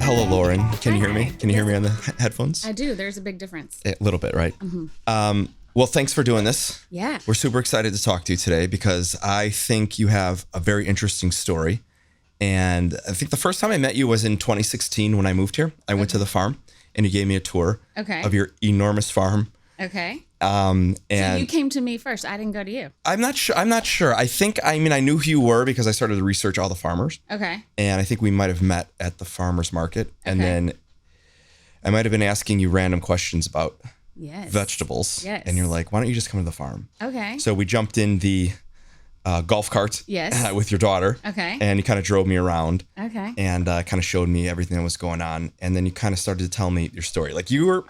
Hello, Lauren. Can you hear me? Hi. Can you hear me on the headphones? I do. There's a big difference. A little bit, right? Well, thanks for doing this. Yeah. We're super excited to talk to you today because I think you have a very interesting story. And I think the first time I met you was in 2016 when I moved here. I went to the farm and you gave me a tour of your enormous farm. Okay. And So you came to me first. I didn't go to you. I'm not sure. I knew who you were because I started to research all the farmers. Okay. And I think we might have met at the farmer's market. And then I might have been asking you random questions about vegetables. Yes. And you're like, why don't you just come to the farm? Okay. So we jumped in the golf cart with your daughter. Okay. And you kind of drove me around. Okay. And kind of showed me everything that was going on. And then you kind of started to tell me your story. Like you were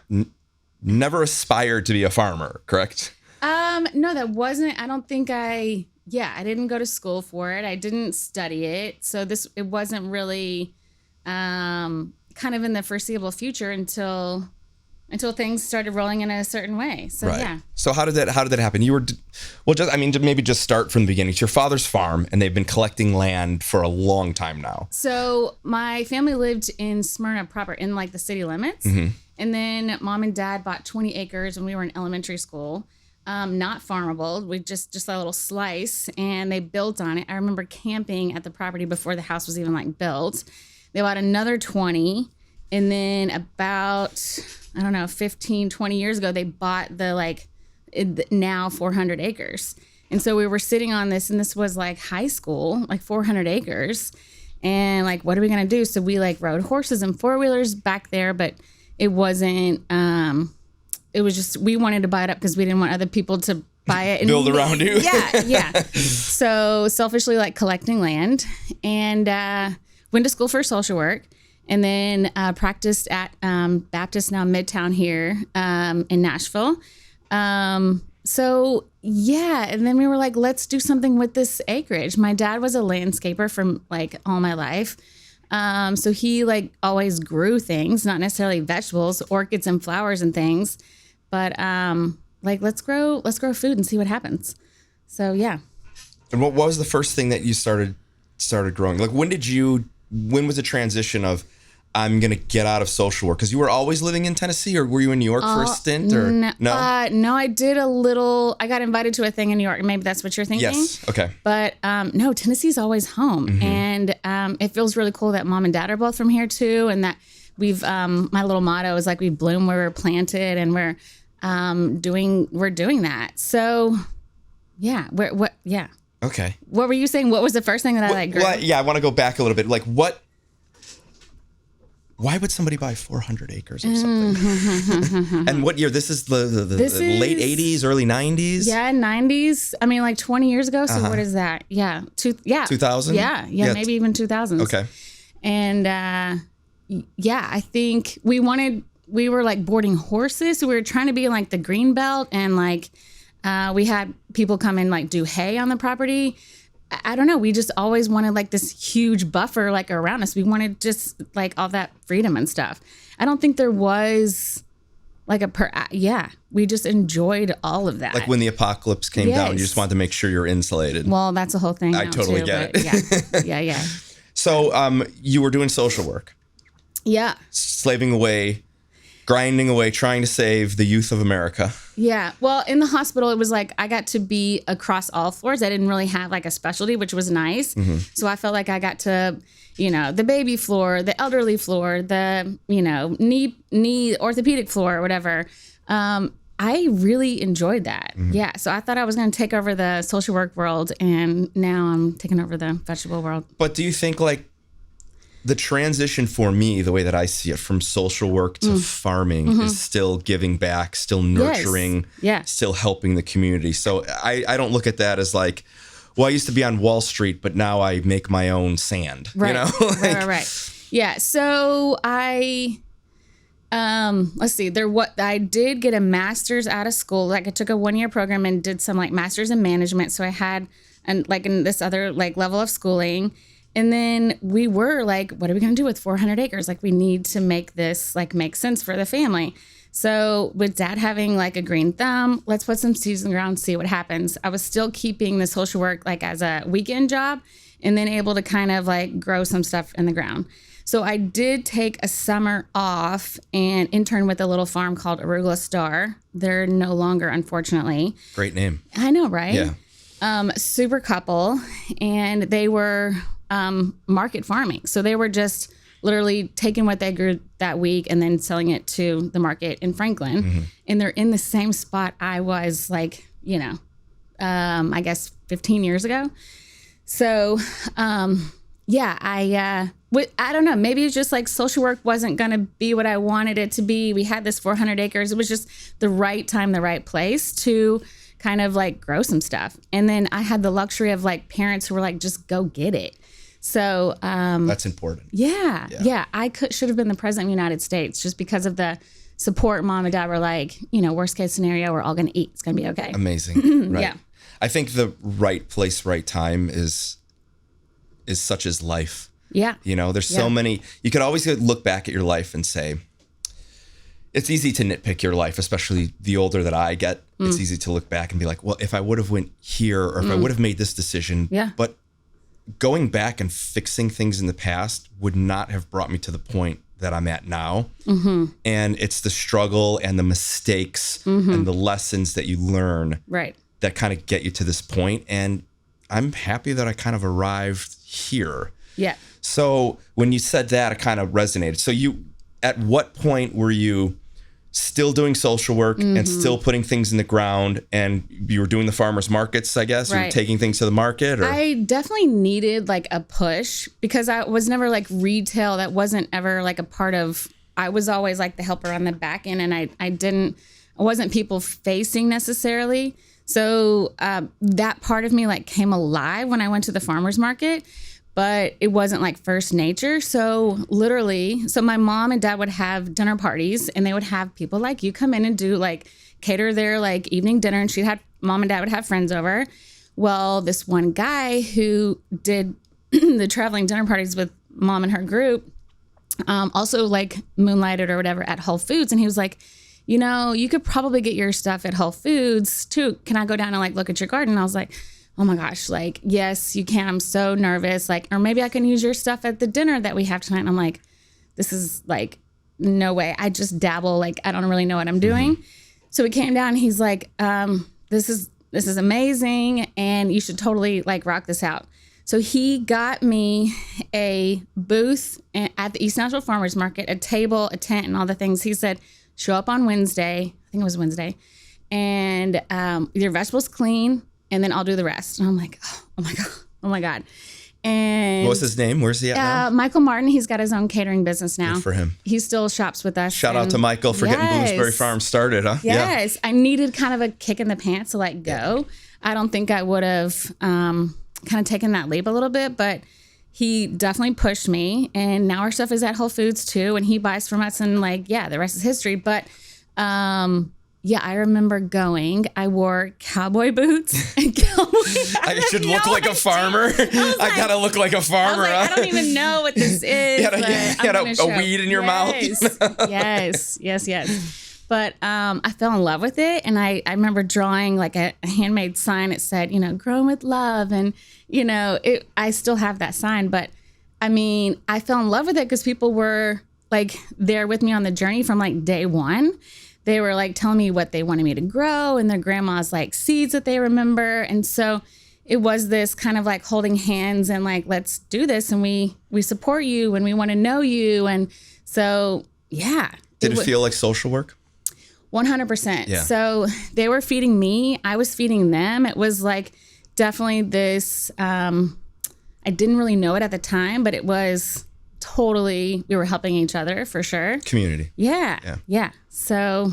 never aspired to be a farmer, correct? No, that wasn't. I don't think I didn't go to school for it. I didn't study it. So it wasn't really kind of in the foreseeable future until things started rolling in a certain way. So yeah. So how did that happen? You were, maybe just start from the beginning. It's your father's farm and they've been collecting land for a long time now. So my family lived in Smyrna proper, in like the city limits. Mm-hmm. And then mom and dad bought 20 acres when we were in elementary school. Not farmable. We just a little slice, and they built on it. I remember camping at the property before the house was even like built. They bought another 20, and then about 15, 20 years ago, they bought now 400 acres. And so we were sitting on this, and this was like high school, like 400 acres, and like, what are we gonna do? So we like rode horses and four-wheelers back there, but it wasn't. It was just, we wanted to buy it up because we didn't want other people to buy it and build around you. Yeah. So selfishly, like collecting land, and went to school for social work, and then practiced at Baptist, now Midtown here in Nashville. So yeah, and then we were like, let's do something with this acreage. My dad was a landscaper for like all my life. So he like always grew things, not necessarily vegetables, orchids and flowers and things, but like let's grow food and see what happens. So yeah. And what was the first thing that you started growing? Like when was the transition of I'm going to get out of social work? Because you were always living in Tennessee, or were you in New York for a stint? Or no? No, I did a little. I got invited to a thing in New York. Maybe that's what you're thinking. Yes. Okay. But no, Tennessee's always home, mm-hmm. And it feels really cool that mom and dad are both from here too, and that we've. My little motto is like we bloom where we're planted, and we're doing that. So, yeah. Yeah. Okay. What were you saying? What was the first thing that I grew? Well, yeah, I want to go back a little bit. Like what? Why would somebody buy 400 acres of something? And what year? This is the late 80s, early 90s? Yeah, 90s. I mean, like 20 years ago. So what is that? Yeah. 2000? Yeah, maybe even 2000s. Okay. And I think we were like boarding horses. So we were trying to be in like the green belt, and like we had people come and like do hay on the property. I don't know. We just always wanted like this huge buffer like around us. We wanted just like all that freedom and stuff. I don't think there was like we just enjoyed all of that. Like when the apocalypse came down, you just wanted to make sure you're insulated. Well, that's a whole thing. I totally get it. Yeah. So you were doing social work. Yeah. Slaving away, grinding away, trying to save the youth of America. Yeah. Well, in the hospital, it was like I got to be across all floors. I didn't really have like a specialty, which was nice. Mm-hmm. So I felt like I got to, the baby floor, the elderly floor, the, knee orthopedic floor or whatever. I really enjoyed that. Mm-hmm. Yeah. So I thought I was going to take over the social work world, and now I'm taking over the vegetable world. But do you think like the transition for me, the way that I see it, from social work to farming is still giving back, still nurturing, still helping the community. So I don't look at that as like, well, I used to be on Wall Street, but now I make my own sand. Right. Right. Yeah. So I, let's see, I did get a master's out of school. Like I took a 1-year program and did some like master's in management. So I had in this other like level of schooling. And then we were like, what are we going to do with 400 acres? Like, we need to make this like make sense for the family. So with dad having like a green thumb, let's put some seeds in the ground, see what happens. I was still keeping the social work like as a weekend job, and then able to kind of like grow some stuff in the ground. So I did take a summer off and interned with a little farm called Arugula Star. They're no longer, unfortunately. Great name. I know, right? Yeah. Super couple, and they were market farming. So they were just literally taking what they grew that week and then selling it to the market in Franklin. Mm-hmm. And they're in the same spot I was like, I guess 15 years ago. So, I don't know, maybe it's just like social work wasn't going to be what I wanted it to be. We had this 400 acres. It was just the right time, the right place to kind of like grow some stuff. And then I had the luxury of like parents who were like, just go get it. So that's important. Yeah. I should have been the president of the United States just because of the support. Mom and dad were like, worst case scenario, we're all going to eat. It's going to be okay. Amazing. Right. Yeah. I think the right place, right time is such as life. Yeah. There's so many, you could always look back at your life and say, it's easy to nitpick your life, especially the older that I get. It's easy to look back and be like, well, if I would have went here or if I would have made this decision, but going back and fixing things in the past would not have brought me to the point that I'm at now. Mm-hmm. And it's the struggle and the mistakes and the lessons that you learn that kind of get you to this point. And I'm happy that I kind of arrived here. Yeah. So when you said that, it kind of resonated. So at what point were you still doing social work and still putting things in the ground, and you were doing the farmers markets, I guess? You were taking things to the market? Or? I definitely needed like a push because I was never like retail. That wasn't ever like a part of, I was always like the helper on the back end, and I wasn't people facing necessarily. So that part of me like came alive when I went to the farmers market, but it wasn't like first nature. So literally, my mom and dad would have dinner parties, and they would have people like you come in and do like cater their like evening dinner, and mom and dad would have friends over. Well, this one guy who did the traveling dinner parties with mom and her group also like moonlighted or whatever at Whole Foods. And he was like, you could probably get your stuff at Whole Foods too. Can I go down and like look at your garden? And I was like, oh my gosh, like, yes, you can. I'm so nervous. Like, or maybe I can use your stuff at the dinner that we have tonight. And I'm like, this is like, no way. I just dabble. Like, I don't really know what I'm doing. So we came down and he's like, this is amazing. And you should totally like rock this out. So he got me a booth at the East Nashville Farmers Market, a table, a tent, and all the things. He said, show up on Wednesday. I think it was Wednesday. And your vegetables clean, and then I'll do the rest. And I'm like, oh my God. And what's his name? Where's he at now? Michael Martin. He's got his own catering business now. Good for him. He still shops with us. Shout out to Michael for getting Bloomsbury Farms started, huh? Yes. Yeah. I needed kind of a kick in the pants to like go. I don't think I would have kind of taken that leap a little bit, but he definitely pushed me. And now our stuff is at Whole Foods too. And he buys from us, and like, the rest is history. But I remember going. I wore cowboy boots and cowboy hats. I should look like a farmer. I gotta look like a farmer. I don't even know what this is. You had a weed in your mouth. Yes. But I fell in love with it, and I remember drawing like a handmade sign. It said, growing with love, and I still have that sign. But I mean, I fell in love with it because people were like there with me on the journey from like day one. They were like telling me what they wanted me to grow, and their grandma's like seeds that they remember. And so it was this kind of like holding hands and like, let's do this. And we support you, and we want to know you. And so, Did it feel like social work? 100%. Yeah. So they were feeding me. I was feeding them. It was like definitely this, I didn't really know it at the time, but it was totally, we were helping each other for sure. Community. Yeah. So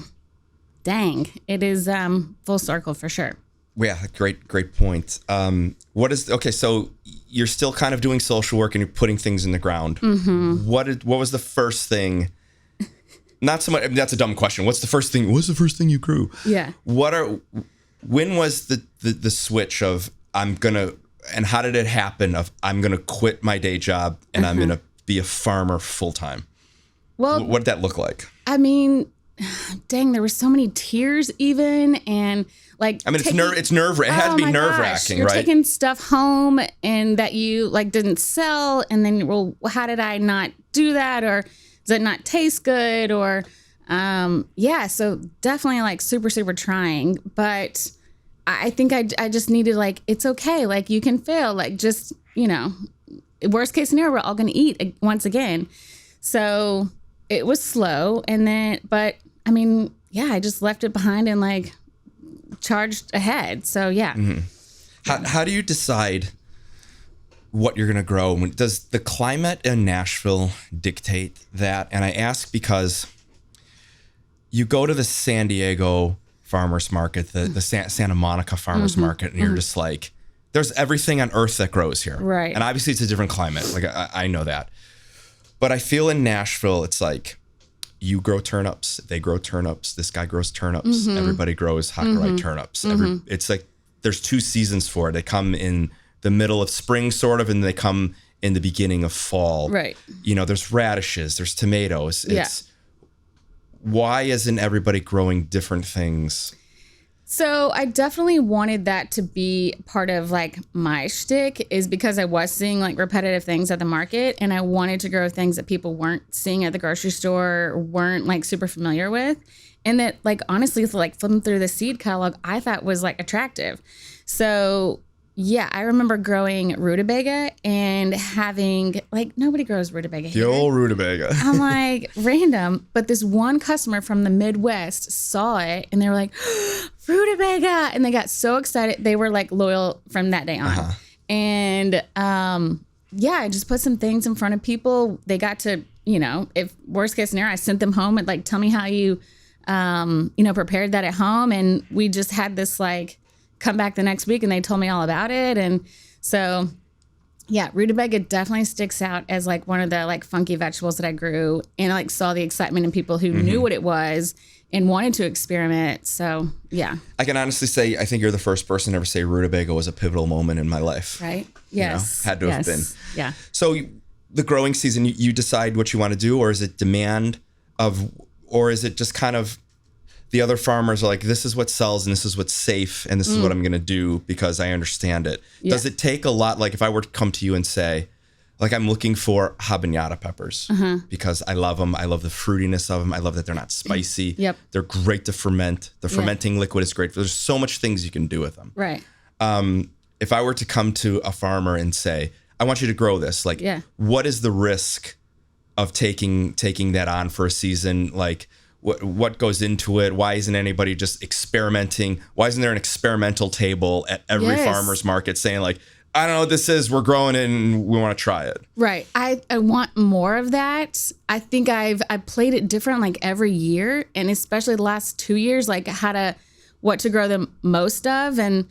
dang, it is full circle for sure. Yeah, great point. So you're still kind of doing social work and you're putting things in the ground. Mm-hmm. What was the first thing? Not so much. I mean, that's a dumb question. What's the first thing you grew? Yeah. When was the switch of I'm gonna, and how did it happen of I'm gonna quit my day job and I'm gonna be a farmer full time? Well, what did that look like? I mean, dang, there were so many tears even. And like, I mean, it's nerve. It had to be nerve wracking, You're right? taking stuff home and that you like didn't sell. And then, well, how did I not do that? Or does it not taste good? Or, so definitely like super, super trying. But I think I just needed like, it's okay. Like you can fail, like just, worst case scenario, we're all going to eat once again. So it was slow. And then, but I mean, I just left it behind and like charged ahead. So yeah. Mm-hmm. How do you decide what you're going to grow? Does the climate in Nashville dictate that? And I ask because you go to the San Diego farmers market, the Santa Monica farmers market, and you're just like, there's everything on earth that grows here. Right. And obviously it's a different climate. Like I know that. But I feel in Nashville, it's like you grow turnips, they grow turnips, this guy grows turnips, everybody grows hot turnips. It's like there's 2 seasons for it. They come in the middle of spring sort of, and they come in the beginning of fall. Right. There's radishes, there's tomatoes. Why isn't everybody growing different things? So I definitely wanted that to be part of like my shtick, is because I was seeing like repetitive things at the market, and I wanted to grow things that people weren't seeing at the grocery store, or weren't like super familiar with. And that like, honestly, like flipping through the seed catalog, I thought was like attractive. So yeah, I remember growing rutabaga and having like, nobody grows rutabaga here. The old rutabaga. I'm like, random. But this one customer from the Midwest saw it and they were like, rutabaga. And they got so excited. They were like loyal from that day on. And I just put some things in front of people. They got to, if worst case scenario, I sent them home and like, tell me how you, prepared that at home. And we just had this like, come back the next week and they told me all about it. And so rutabaga definitely sticks out as like one of the like funky vegetables that I grew, and I like saw the excitement in people who knew what it was and wanted to experiment. So I can honestly say I think you're the first person to ever say rutabaga was a pivotal moment in my life. Right. Yes. Had to have been. Yeah. So the growing season, you decide what you want to do, or is it demand or is it just kind of the other farmers are like, this is what sells and this is what's safe and this is what I'm going to do because I understand it. Yeah. Does it take a lot? Like if I were to come to you and say, like, I'm looking for habanero peppers because I love them. I love the fruitiness of them. I love that they're not spicy. Yep. They're great to ferment. The fermenting liquid is great. There's so much things you can do with them. Right. If I were to come to a farmer and say, I want you to grow this, like, what is the risk of taking that on for a season? Like, what goes into it? Why isn't anybody just experimenting? Why isn't there an experimental table at every farmer's market saying like, I don't know what this is, we're growing it and we want to try it? Right. I want more of that. I think I've played it different like every year, and especially the last 2 years, like what to grow the most of. And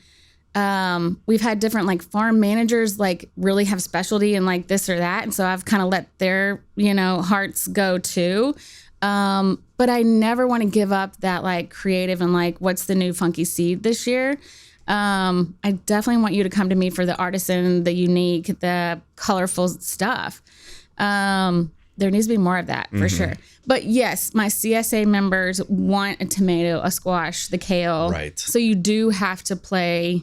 we've had different like farm managers like really have specialty in like this or that. And so I've kind of let their, hearts go too. But I never want to give up that like creative and like, what's the new funky seed this year? I definitely want you to come to me for the artisan, the unique, the colorful stuff. There needs to be more of that for sure. But yes, my CSA members want a tomato, a squash, the kale. Right. So you do have to play,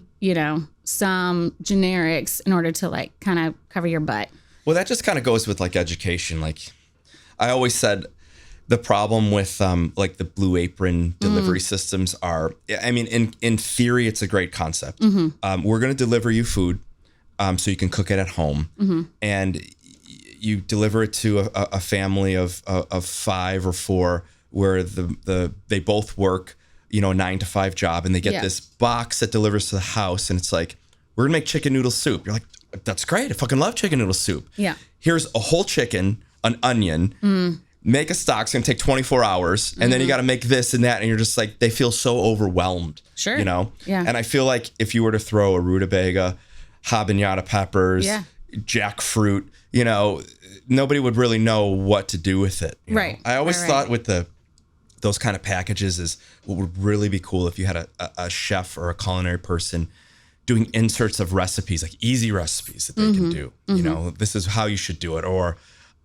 some generics in order to like kind of cover your butt. Well, that just kind of goes with like education. Like I always said, the problem with like the Blue Apron delivery systems are, I mean, in theory, it's a great concept. We're going to deliver you food so you can cook it at home. And you deliver it to a family of 5 or 4 where they both work, a 9-to-5 job, and they get this box that delivers to the house. And it's like, we're going to make chicken noodle soup. You're like, that's great. I fucking love chicken noodle soup. Yeah. Here's a whole chicken, an onion, make a stock. It's going to take 24 hours. And then you got to make this and that. And you're just like, they feel so overwhelmed. Sure. Yeah. And I feel like if you were to throw a rutabaga, habanero peppers, jackfruit, nobody would really know what to do with it. Right. I always thought with those kind of packages is what would really be cool if you had a chef or a culinary person doing inserts of recipes, like easy recipes that they can do. This is how you should do it. Or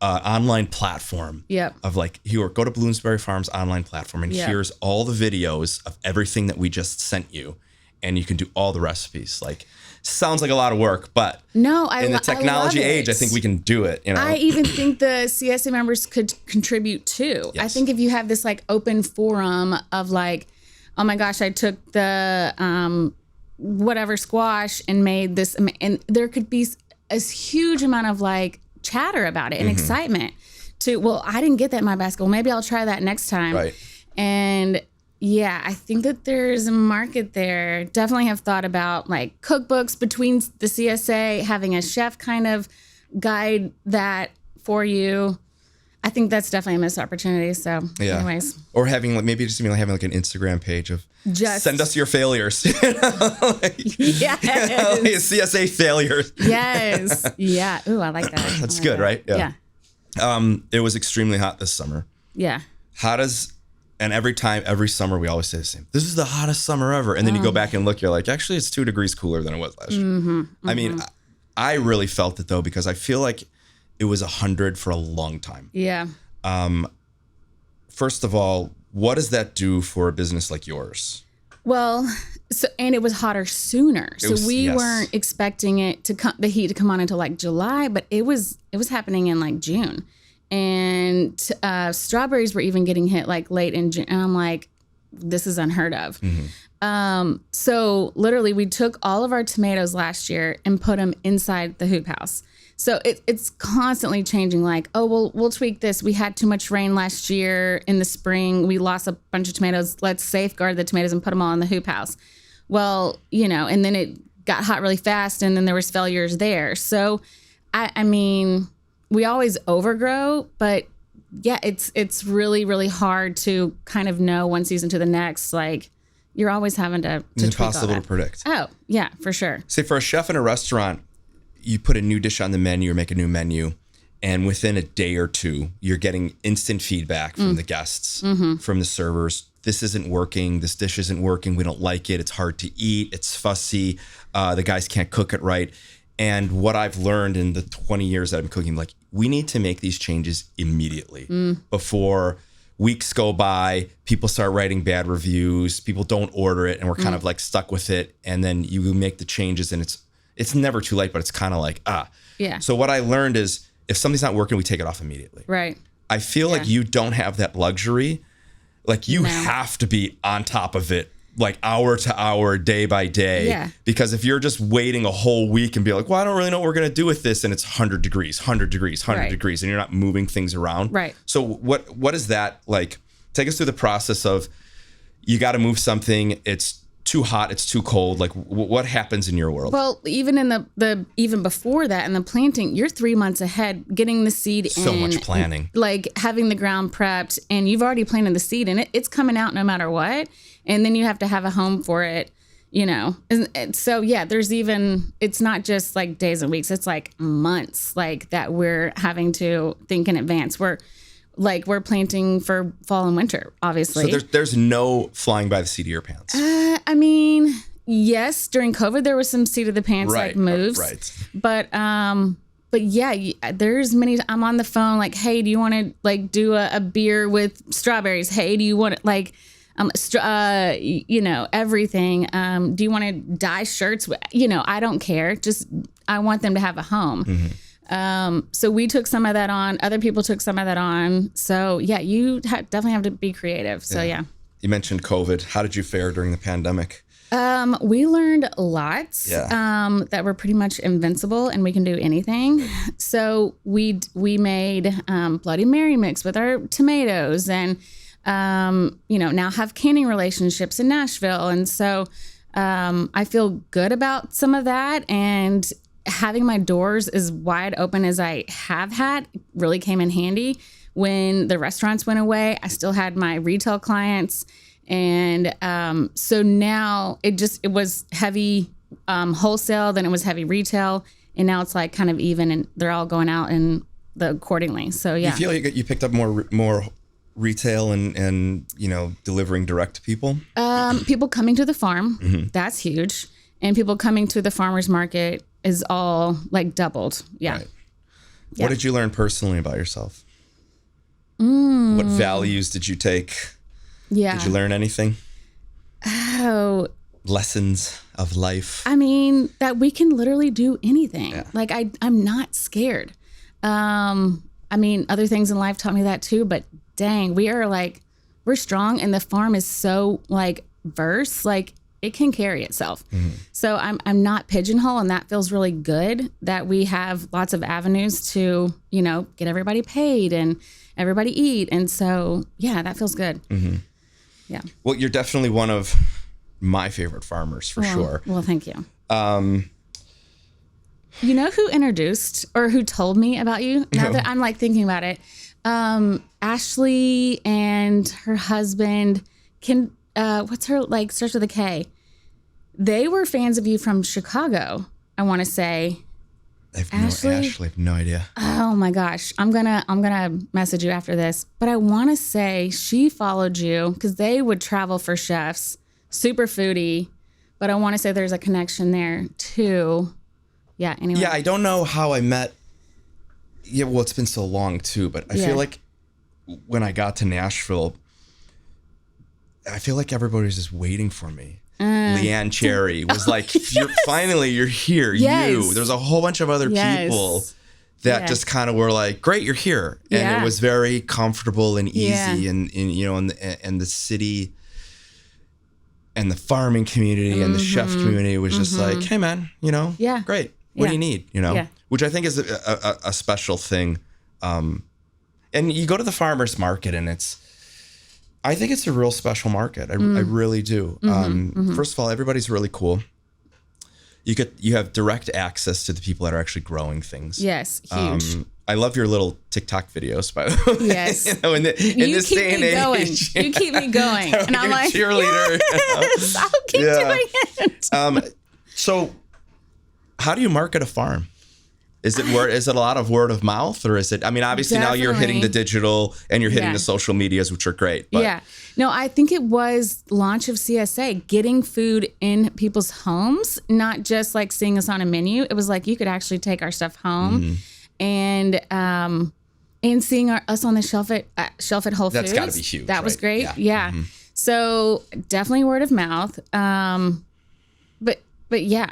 online platform of like, here, go to Bloomsbury Farms online platform, and here's all the videos of everything that we just sent you, and you can do all the recipes. Like, sounds like a lot of work, but no, in the technology age, I think we can do it. You know, I even think the CSA members could contribute too. Yes. I think if you have this like open forum of like, oh my gosh, I took the whatever squash and made this, and there could be a huge amount of like chatter about it and excitement to, well, I didn't get that in my basket. Well, maybe I'll try that next time. Right. And yeah, I think that there's a market there. Definitely have thought about like cookbooks between the CSA, having a chef kind of guide that for you. I think that's definitely a missed opportunity. So anyways. Or having like, maybe just even having like an Instagram page of just send us your failures. Like, CSA failures. Yes. Yeah. Ooh, I like that. That's good, right? Yeah. It was extremely hot this summer. Yeah. And every summer we always say the same. This is the hottest summer ever. And then you go back and look, you're like, actually, it's 2 degrees cooler than it was last year. I mean, I really felt it though, because I feel like it was 100 for a long time. Yeah. First of all, what does that do for a business like yours? Well, and it was hotter sooner. We weren't expecting it to the heat to come on until like July, but it was happening in like June. And strawberries were even getting hit like late in June. And I'm like, this is unheard of. So literally we took all of our tomatoes last year and put them inside the hoop house. So it's constantly changing. Like, oh, well, we'll tweak this. We had too much rain last year in the spring. We lost a bunch of tomatoes. Let's safeguard the tomatoes and put them all in the hoop house. Well, and then it got hot really fast, and then there was failures there. So, I mean, we always overgrow, but yeah, it's really, really hard to kind of know one season to the next. Like, you're always having to it's impossible to predict. Oh, yeah, for sure. Say for a chef in a restaurant, you put a new dish on the menu or make a new menu, and within a day or two, you're getting instant feedback from the guests, from the servers. This isn't working. This dish isn't working. We don't like it. It's hard to eat. It's fussy. The guys can't cook it right. And what I've learned in the 20 years that I've been cooking, like, we need to make these changes immediately before weeks go by, people start writing bad reviews, people don't order it, and we're kind of like stuck with it. And then you make the changes, and it's never too late, but it's kind of like, Yeah. So what I learned is if something's not working, we take it off immediately. Right. I feel like you don't have that luxury. Like, you have to be on top of it, like hour to hour, day by day. Yeah. Because if you're just waiting a whole week and be like, well, I don't really know what we're going to do with this, and it's 100 degrees, and you're not moving things around. Right. So what is that like? Take us through the process of, you got to move something. It's too hot. It's too cold. Like, what happens in your world? Well, even in the even before that, in the planting, you're 3 months ahead, getting the seed in. So much planning. Like having the ground prepped, and you've already planted the seed, and it's coming out no matter what. And then you have to have a home for it, And so, yeah, it's not just like days and weeks. It's like months like that we're having to think in advance. We're planting for fall and winter, obviously. So there's no flying by the seat of your pants. I mean, yes, during COVID, there was some seat of the pants moves. Right. But yeah, there's many. I'm on the phone like, hey, do you want to like do a beer with strawberries? Hey, do you want to like, everything. Do you want to dye shirts? I don't care. Just I want them to have a home. So we took some of that on. Other people took some of that on. So yeah, you definitely have to be creative. So yeah. You mentioned COVID. How did you fare during the pandemic? We learned lots. That we're pretty much invincible and we can do anything. So we made Bloody Mary mix with our tomatoes, and now have canning relationships in Nashville. And so I feel good about some of that, and having my doors as wide open as I have had really came in handy. When the restaurants went away, I still had my retail clients. And so now it was heavy wholesale, then it was heavy retail, and now it's like kind of even, and they're all going out and accordingly. So yeah. You feel you picked up more retail and delivering direct to people? People coming to the farm, that's huge. And people coming to the farmer's market is all like doubled. Yeah. What did you learn personally about yourself? What values did you take? Yeah. Did you learn anything? Oh. Lessons of life. I mean, that we can literally do anything. Yeah. Like, I'm not scared. I mean, other things in life taught me that too, but dang, we're strong, and the farm is so like verse, like it can carry itself. Mm-hmm. So I'm not pigeonholed, and that feels really good that we have lots of avenues to, get everybody paid and everybody eat. And so, yeah, that feels good. Mm-hmm. Yeah. Well, you're definitely one of my favorite farmers for sure. Well, thank you. You know who introduced or who told me about you? Now that I'm like thinking about it, Ashley and her husband what's her, like, starts with a K. They were fans of you from Chicago, I want to say. Ashley, I have no idea. Oh my gosh. I'm gonna message you after this. But I want to say she followed you because they would travel for chefs, super foodie. But I want to say there's a connection there too. Yeah, anyway. Yeah, I don't know how I met. Yeah, well, it's been so long too, but I feel like when I got to Nashville, I feel like everybody was just waiting for me. Leanne Cherry was like, you're here. Yes. There's a whole bunch of other people that just kind of were like, great, you're here. And it was very comfortable and easy. And the city and the farming community and the chef community was just like, hey man, great. What do you need? Which I think is a special thing. And you go to the farmer's market, and I think it's a real special market. I really do. First of all, everybody's really cool. You have direct access to the people that are actually growing things. Yes, huge. I love your little TikTok videos, by the way. Yes. In this day and age. You keep me going. And I'm like, cheerleader. Yes, I'll keep doing it. So how do you market a farm? Is it a lot of word of mouth, or is it, I mean, obviously Definitely. Now you're hitting the digital and you're hitting the social medias, which are great. But. Yeah. No, I think it was launch of CSA, getting food in people's homes, not just like seeing us on a menu. It was like, you could actually take our stuff home and seeing us on the shelf at Whole Foods. That's gotta be huge. That was great. Yeah. Mm-hmm. So definitely word of mouth. But yeah.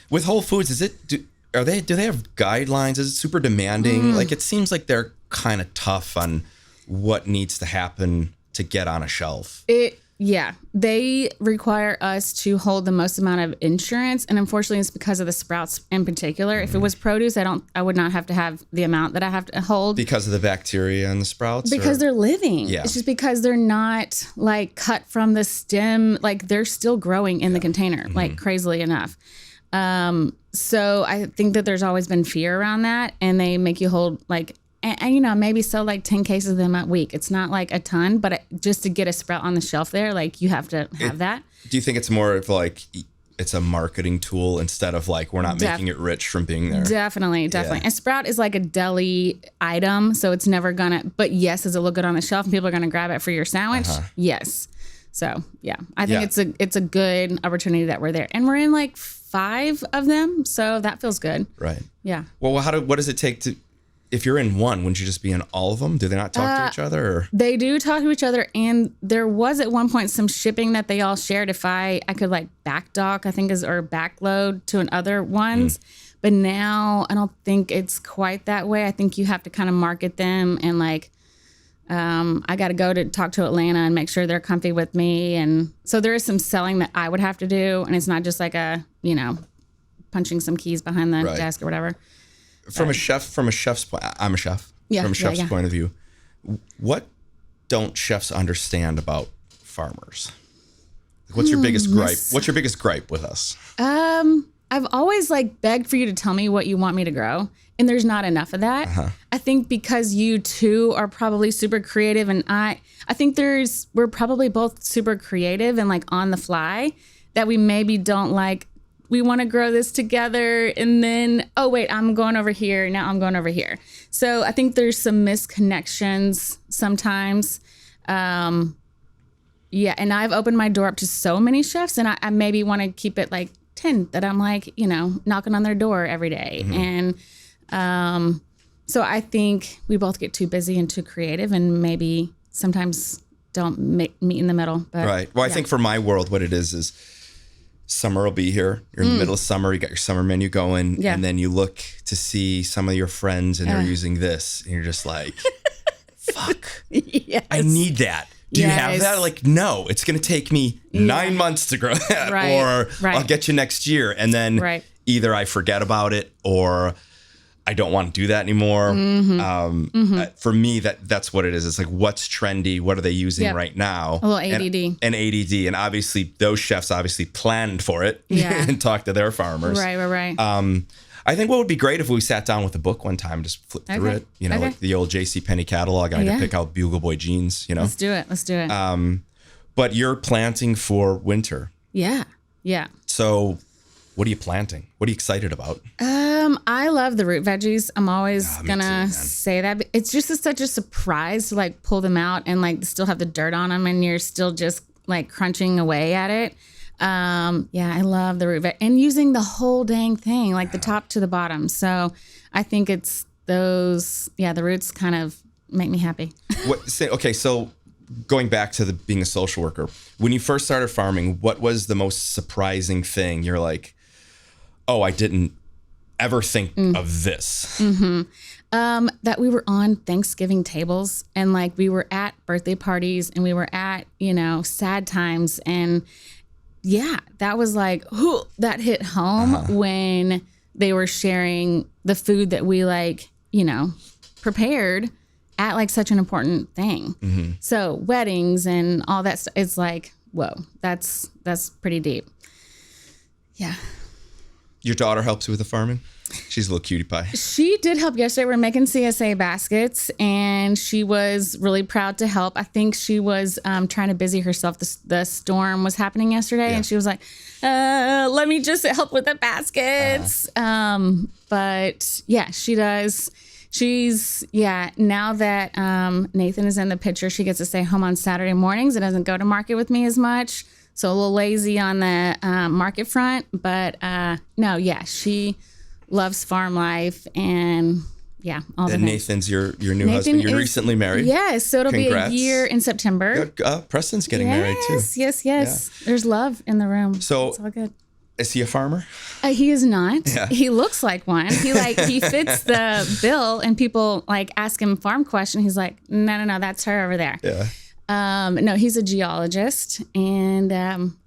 With Whole Foods, do they have guidelines? Is it super demanding? Like, it seems like they're kind of tough on what needs to happen to get on a shelf. They require us to hold the most amount of insurance, and unfortunately it's because of the sprouts in particular. If it was produce, I would not have to have the amount that I have to hold. Because of the bacteria in the sprouts? Because they're living. Yeah. It's just because they're not like cut from the stem, like they're still growing in the container, like crazily enough. So I think that there's always been fear around that, and they make you hold like, and maybe sell like 10 cases of them a week. It's not like a ton, but just to get a sprout on the shelf there, like you have to have that. Do you think it's more of like, it's a marketing tool instead of like, we're not making it rich from being there? Definitely. Yeah. A sprout is like a deli item. So it's never but yes, does it look good on the shelf and people are going to grab it for your sandwich? Yes. So yeah, I think it's a good opportunity that we're there, and we're in like 5 of them. So that feels good. Right. Yeah. Well, what does it take to, if you're in one, wouldn't you just be in all of them? Do they not talk to each other? Or? They do talk to each other. And there was at one point some shipping that they all shared. If I could like backdock, I think or backload to other ones. But now I don't think it's quite that way. I think you have to kind of market them, and like, I got to go to talk to Atlanta and make sure they're comfy with me. And so there is some selling that I would have to do. And it's not just like punching some keys behind the desk or whatever. From a chef's point, I'm a chef. Yeah, from a chef's point of view, what don't chefs understand about farmers? What's your biggest gripe? What's your biggest gripe with us? I've always like begged for you to tell me what you want me to grow, and there's not enough of that. I think because you two are probably super creative, and I think we're probably both super creative and like on the fly, that we maybe don't like, we want to grow this together, and then, oh wait, I'm going over here. Now I'm going over here. So I think there's some misconnections sometimes. And I've opened my door up to so many chefs, and I maybe want to keep it like 10 that I'm like, knocking on their door every day. And So I think we both get too busy and too creative, and maybe sometimes don't meet in the middle. But right. Well, I think for my world, what it is summer will be here. You're in the middle of summer. You got your summer menu going, and then you look to see some of your friends, and they're using this, and you're just like, "Fuck, yes. I need that." Do you have that? Like, no, it's going to take me 9 months to grow that, or I'll get you next year, and then either I forget about it or I don't want to do that anymore. For me, that's what it is. It's like, what's trendy? What are they using right now? A little ADD. And ADD. And obviously, those chefs obviously planned for it and talked to their farmers. Right. I think what would be great if we sat down with a book one time, just flip through it. You know, like the old J.C. Penney catalog. I could pick out Bugle Boy jeans, you know. Let's do it. But you're planting for winter. Yeah. So what are you planting? What are you excited about? I love the root veggies. I'm always gonna say that. It's just such a surprise to like pull them out and like still have the dirt on them, and you're still just like crunching away at it. I love the root and using the whole dang thing, like the top to the bottom. So I think it's those. Yeah, the roots kind of make me happy. So going back to being a social worker, when you first started farming, what was the most surprising thing? You're like, oh, I didn't ever think of this. That we were on Thanksgiving tables, and like we were at birthday parties, and we were at, sad times. And that was like, that hit home when they were sharing the food that we prepared at like such an important thing. So weddings and all that stuff, it's like, whoa, that's pretty deep. Yeah. Your daughter helps you with the farming? She's a little cutie pie. She did help yesterday. We're making CSA baskets, and she was really proud to help. I think she was trying to busy herself. The storm was happening yesterday, and she was like, let me just help with the baskets. But yeah, she does. Now that Nathan is in the picture, she gets to stay home on Saturday mornings and doesn't go to market with me as much. So a little lazy on the market front. But she loves farm life, and all the things. Nathan's your new husband. You're recently married. Yes, so it'll Congrats. be a year in September. Preston's getting married too. Yes. Yeah. There's love in the room. So it's all good. Is he a farmer? He is not. Yeah. He looks like one. He fits the bill, and people like ask him farm question. He's like, no, that's her over there. Yeah. No, he's a geologist, and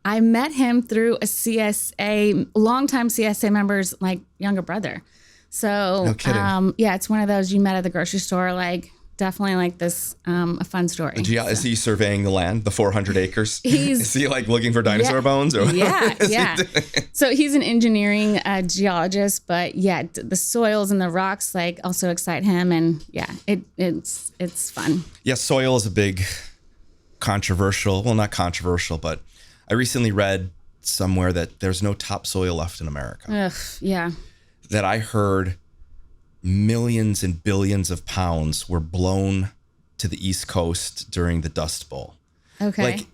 I met him through a longtime CSA member's like younger brother. So, no kidding. It's one of those you met at the grocery store, like definitely like this, a fun story. Is he surveying the land, the 400 acres? Is he like looking for dinosaur bones? Or yeah. So he's an engineering geologist, but the soils and the rocks like also excite him, and it's fun. Yeah, soil is a big not controversial, but I recently read somewhere that there's no topsoil left in America. That I heard millions and billions of pounds were blown to the East Coast during the Dust Bowl. Okay. Like,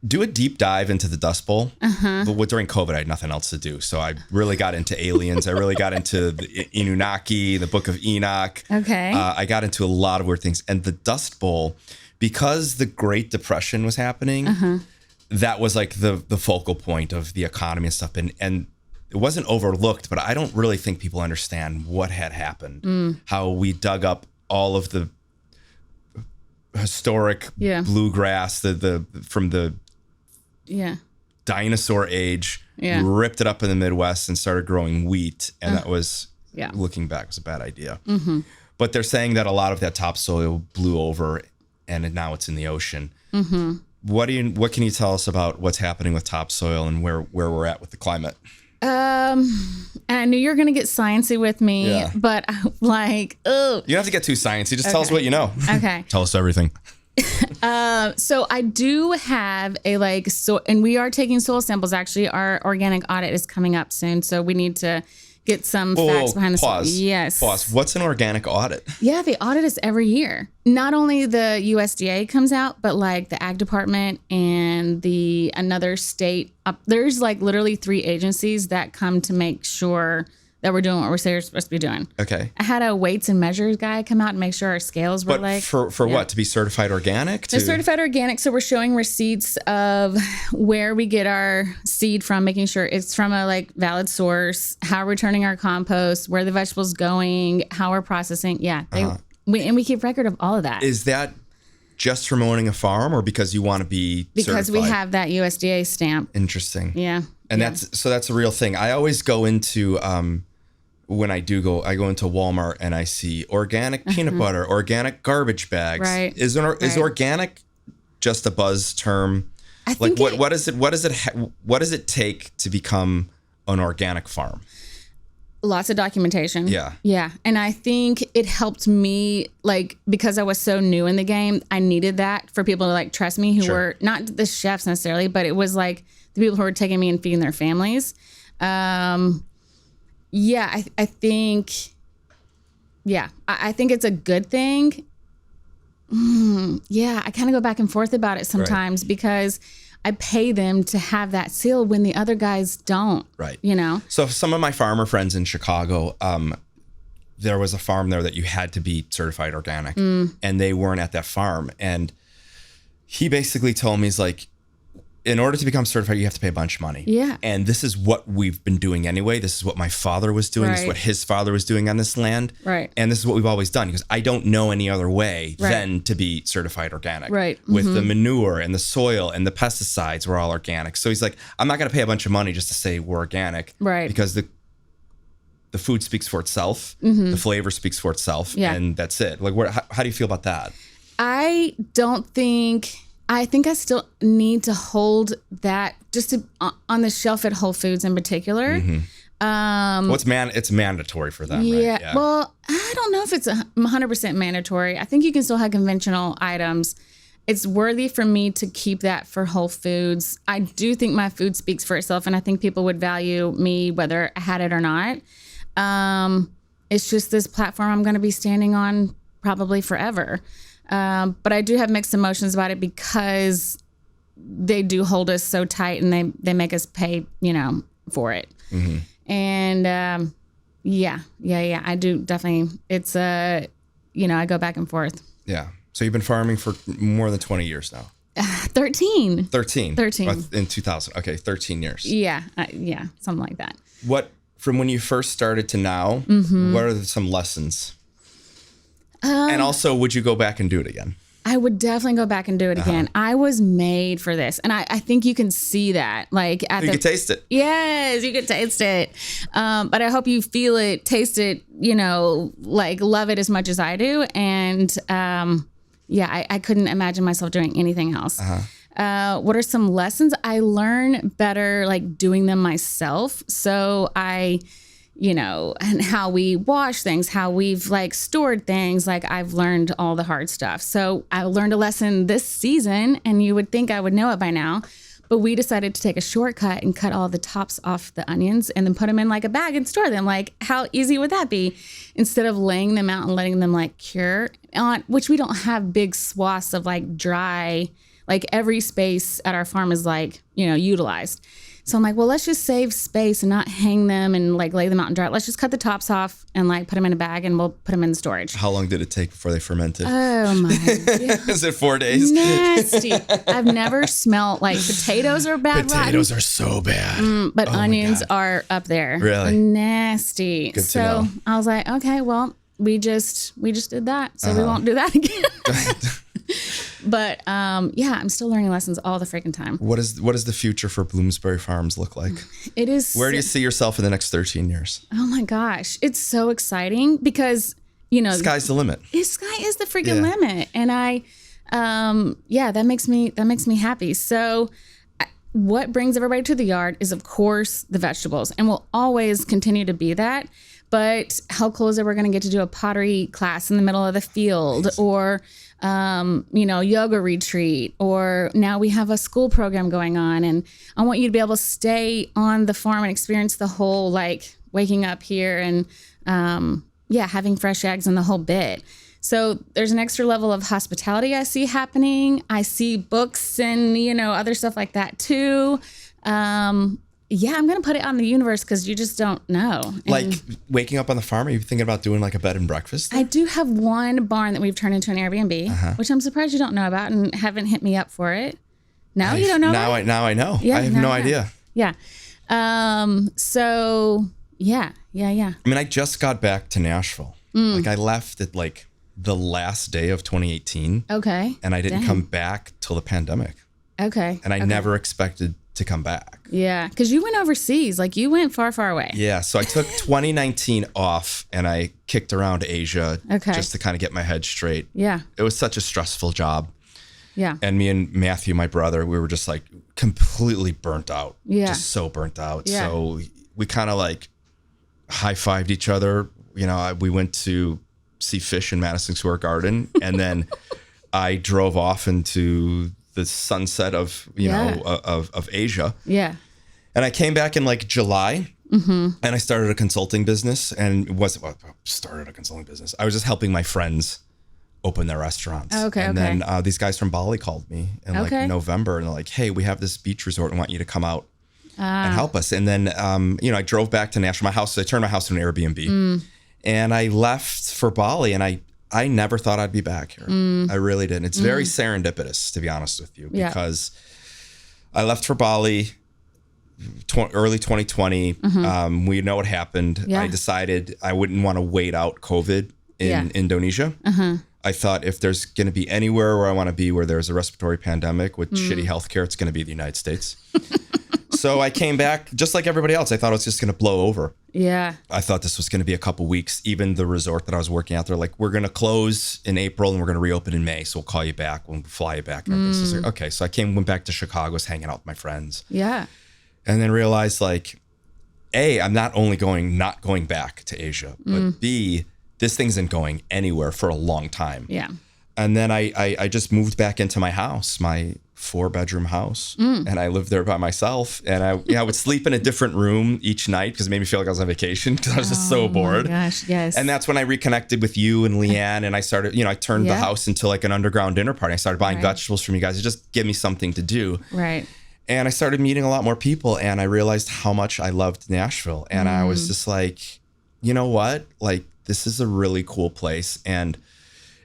do a deep dive into the Dust Bowl. But during COVID, I had nothing else to do. So I really got into aliens. I really got into the Anunnaki, the Book of Enoch. Okay. I got into a lot of weird things. And the Dust Bowl, because the Great Depression was happening, that was like the focal point of the economy and stuff. And it wasn't overlooked, but I don't really think people understand what had happened. How we dug up all of the historic bluegrass from the dinosaur age, ripped it up in the Midwest and started growing wheat. And that was, looking back, was a bad idea. But they're saying that a lot of that topsoil blew over, and now it's in the ocean. What can you tell us about what's happening with topsoil and where we're at with the climate? I knew you were going to get sciencey with me, but like, oh. You don't have to get too sciencey. Just tell us what you know. Okay. Tell us everything. So I do have and we are taking soil samples. Actually, our organic audit is coming up soon. So we need to get some facts behind the scenes. Yes. Pause. What's an organic audit? Yeah, they audit us every year. Not only the USDA comes out, but like the Ag Department and another state. There's like literally 3 agencies that come to make sure that we're doing what we're supposed to be doing. Okay. I had a weights and measures guy come out and make sure our scales were for what? To be certified organic? They're certified organic, so we're showing receipts of where we get our seed from, making sure it's from a valid source, how we're turning our compost, where the vegetables going, how we're processing. Yeah, we keep record of all of that. Is that just from owning a farm, or because you want to be because certified? We have that USDA stamp. Interesting. Yeah. And that's a real thing. I always go into when I go into Walmart and I see organic peanut butter, organic garbage bags. Right. Is organic just a buzz term? I think what does it take to become an organic farm? Lots of documentation. Yeah. Yeah. And I think it helped me, because I was so new in the game, I needed that for people to trust me, who were not the chefs necessarily, but it was the people who were taking me and feeding their families. I think it's a good thing. I kind of go back and forth about it sometimes because I pay them to have that seal when the other guys don't. Right. So some of my farmer friends in Chicago, there was a farm there that you had to be certified organic, and they weren't at that farm. And he basically told me, he's like, in order to become certified, you have to pay a bunch of money. Yeah. And this is what we've been doing anyway. This is what my father was doing. This is what his father was doing on this land. Right. And this is what we've always done. Because I don't know any other way than to be certified organic. Right. With the manure and the soil and the pesticides, we're all organic. So he's like, I'm not going to pay a bunch of money just to say we're organic. Right. Because the food speaks for itself. The flavor speaks for itself. Yeah. And that's it. How do you feel about that? I think I still need to hold that just on the shelf at Whole Foods in particular. It's mandatory for them, yeah, right? Yeah. Well, I don't know if it's 100% mandatory. I think you can still have conventional items. It's worthy for me to keep that for Whole Foods. I do think my food speaks for itself, and I think people would value me whether I had it or not. It's just this platform I'm going to be standing on probably forever. But I do have mixed emotions about it because they do hold us so tight and they make us pay, for it. And, I do definitely, it's, I go back and forth. Yeah. So you've been farming for more than 20 years now. 13. 13. In 2000. Okay. 13 years. Yeah. Something like that. From when you first started to now, what are some lessons? And also, would you go back and do it again? I would definitely go back and do it again. I was made for this. And I think you can see that. You can taste it. Yes, you can taste it. But I hope you feel it, taste it, love it as much as I do. And I couldn't imagine myself doing anything else. What are some lessons? I learn better doing them myself. So and how we wash things, how we've stored things. I've learned all the hard stuff. So I learned a lesson this season, and you would think I would know it by now, but we decided to take a shortcut and cut all the tops off the onions and then put them in a bag and store them. How easy would that be? Instead of laying them out and letting them cure on, which we don't have big swaths of dry, every space at our farm is utilized. So I'm well, let's just save space and not hang them and lay them out and dry. Let's just cut the tops off and put them in a bag and we'll put them in the storage. How long did it take before they fermented? Oh my God. Is it 4 days? Nasty. I've never smelled potatoes are bad. Potatoes are so bad. But onions are up there. Really? Nasty. Good to know. I was okay, well, we just did that. So we won't do that again. But I'm still learning lessons all the freaking time. What is the future for Bloomsbury Farms look like? It is. Where do you see yourself in the next 13 years? Oh my gosh, it's so exciting because sky's the limit. Sky is the freaking limit, and that makes me happy. So what brings everybody to the yard is of course the vegetables, and will always continue to be that. But how cool is it we're going to get to do a pottery class in the middle of the field, nice. Or yoga retreat, or now we have a school program going on, and I want you to be able to stay on the farm and experience the whole waking up here and having fresh eggs and the whole bit. So there's an extra level of hospitality I see happening. I see books and other stuff like that too. Yeah, I'm going to put it on the universe because you just don't know. And like waking up on the farm, are you thinking about doing like a bed and breakfast? I do have one barn that we've turned into an Airbnb, which I'm surprised you don't know about and haven't hit me up for it. No, you don't know now about it? Now I know. Yeah, I have no idea. Yeah. So, yeah. I mean, I just got back to Nashville. Like I left at like the last day of 2018. Okay. And I didn't come back till the pandemic. Okay. And I never expected to come back. Yeah. Because you went overseas. Like you went far, far away. Yeah. So I took 2019 off and I kicked around Asia just to kind of get my head straight. Yeah. It was such a stressful job. Yeah. And me and Matthew, my brother, we were just like completely burnt out. Yeah. Just so burnt out. Yeah. So we kind of like high-fived each other. You know, we went to see fish in Madison Square Garden. And then I drove off into the sunset of, you know, of Asia. Yeah. And I came back in like July and I started a consulting business. And it wasn't started a consulting business. I was just helping my friends open their restaurants. And then these guys from Bali called me in like November and they're like, hey, we have this beach resort and want you to come out and help us. And then, you know, I drove back to Nashville, I turned my house into an Airbnb and I left for Bali and I never thought I'd be back here. I really didn't. It's very serendipitous, to be honest with you, because I left for Bali early 2020. We know what happened. I decided I wouldn't want to wait out COVID in Indonesia. I thought if there's going to be anywhere where I want to be where there's a respiratory pandemic with shitty healthcare, it's going to be the United States. So I came back just like everybody else. I thought it was just going to blow over. Yeah. I thought this was going to be a couple weeks. Even the resort that I was working at, they're like, we're going to close in April and we're going to reopen in May. So we'll call you back. We'll fly you back. And so I was like, okay. So I went back to Chicago, was hanging out with my friends. Yeah. And then realized like, A, I'm not going back to Asia, but B, this thing isn't going anywhere for a long time. Yeah. And then I just moved back into my house, my 4-bedroom house. And I lived there by myself. And I would sleep in a different room each night because it made me feel like I was on vacation because I was just so bored. Oh my gosh, yes. And that's when I reconnected with you and Leanne. And I started, you know, I turned the house into like an underground dinner party. I started buying vegetables from you guys to just give me something to do. Right. And I started meeting a lot more people. And I realized how much I loved Nashville. And I was just like, you know what? Like, this is a really cool place. And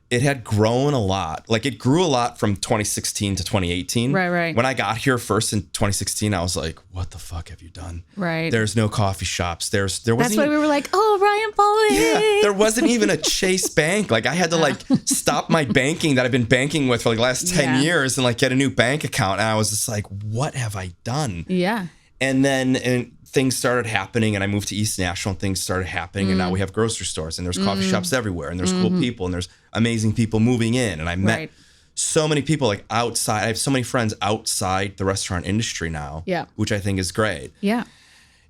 it had grown a lot. Like it grew a lot from 2016 to 2018. Right. When I got here first in 2016, I was like, what the fuck have you done? Right. There's no coffee shops. There wasn't. That's why we were like, oh, Ryan Pauly. Yeah, there wasn't even a Chase Bank. Like I had to like stop my banking that I've been banking with for like the last 10 years and like get a new bank account. And I was just like, what have I done? Yeah. And then things started happening and I moved to East Nashville and things started happening and now we have grocery stores and there's coffee shops everywhere and there's cool people and there's amazing people moving in. And I met so many people like outside. I have so many friends outside the restaurant industry now, which I think is great. Yeah.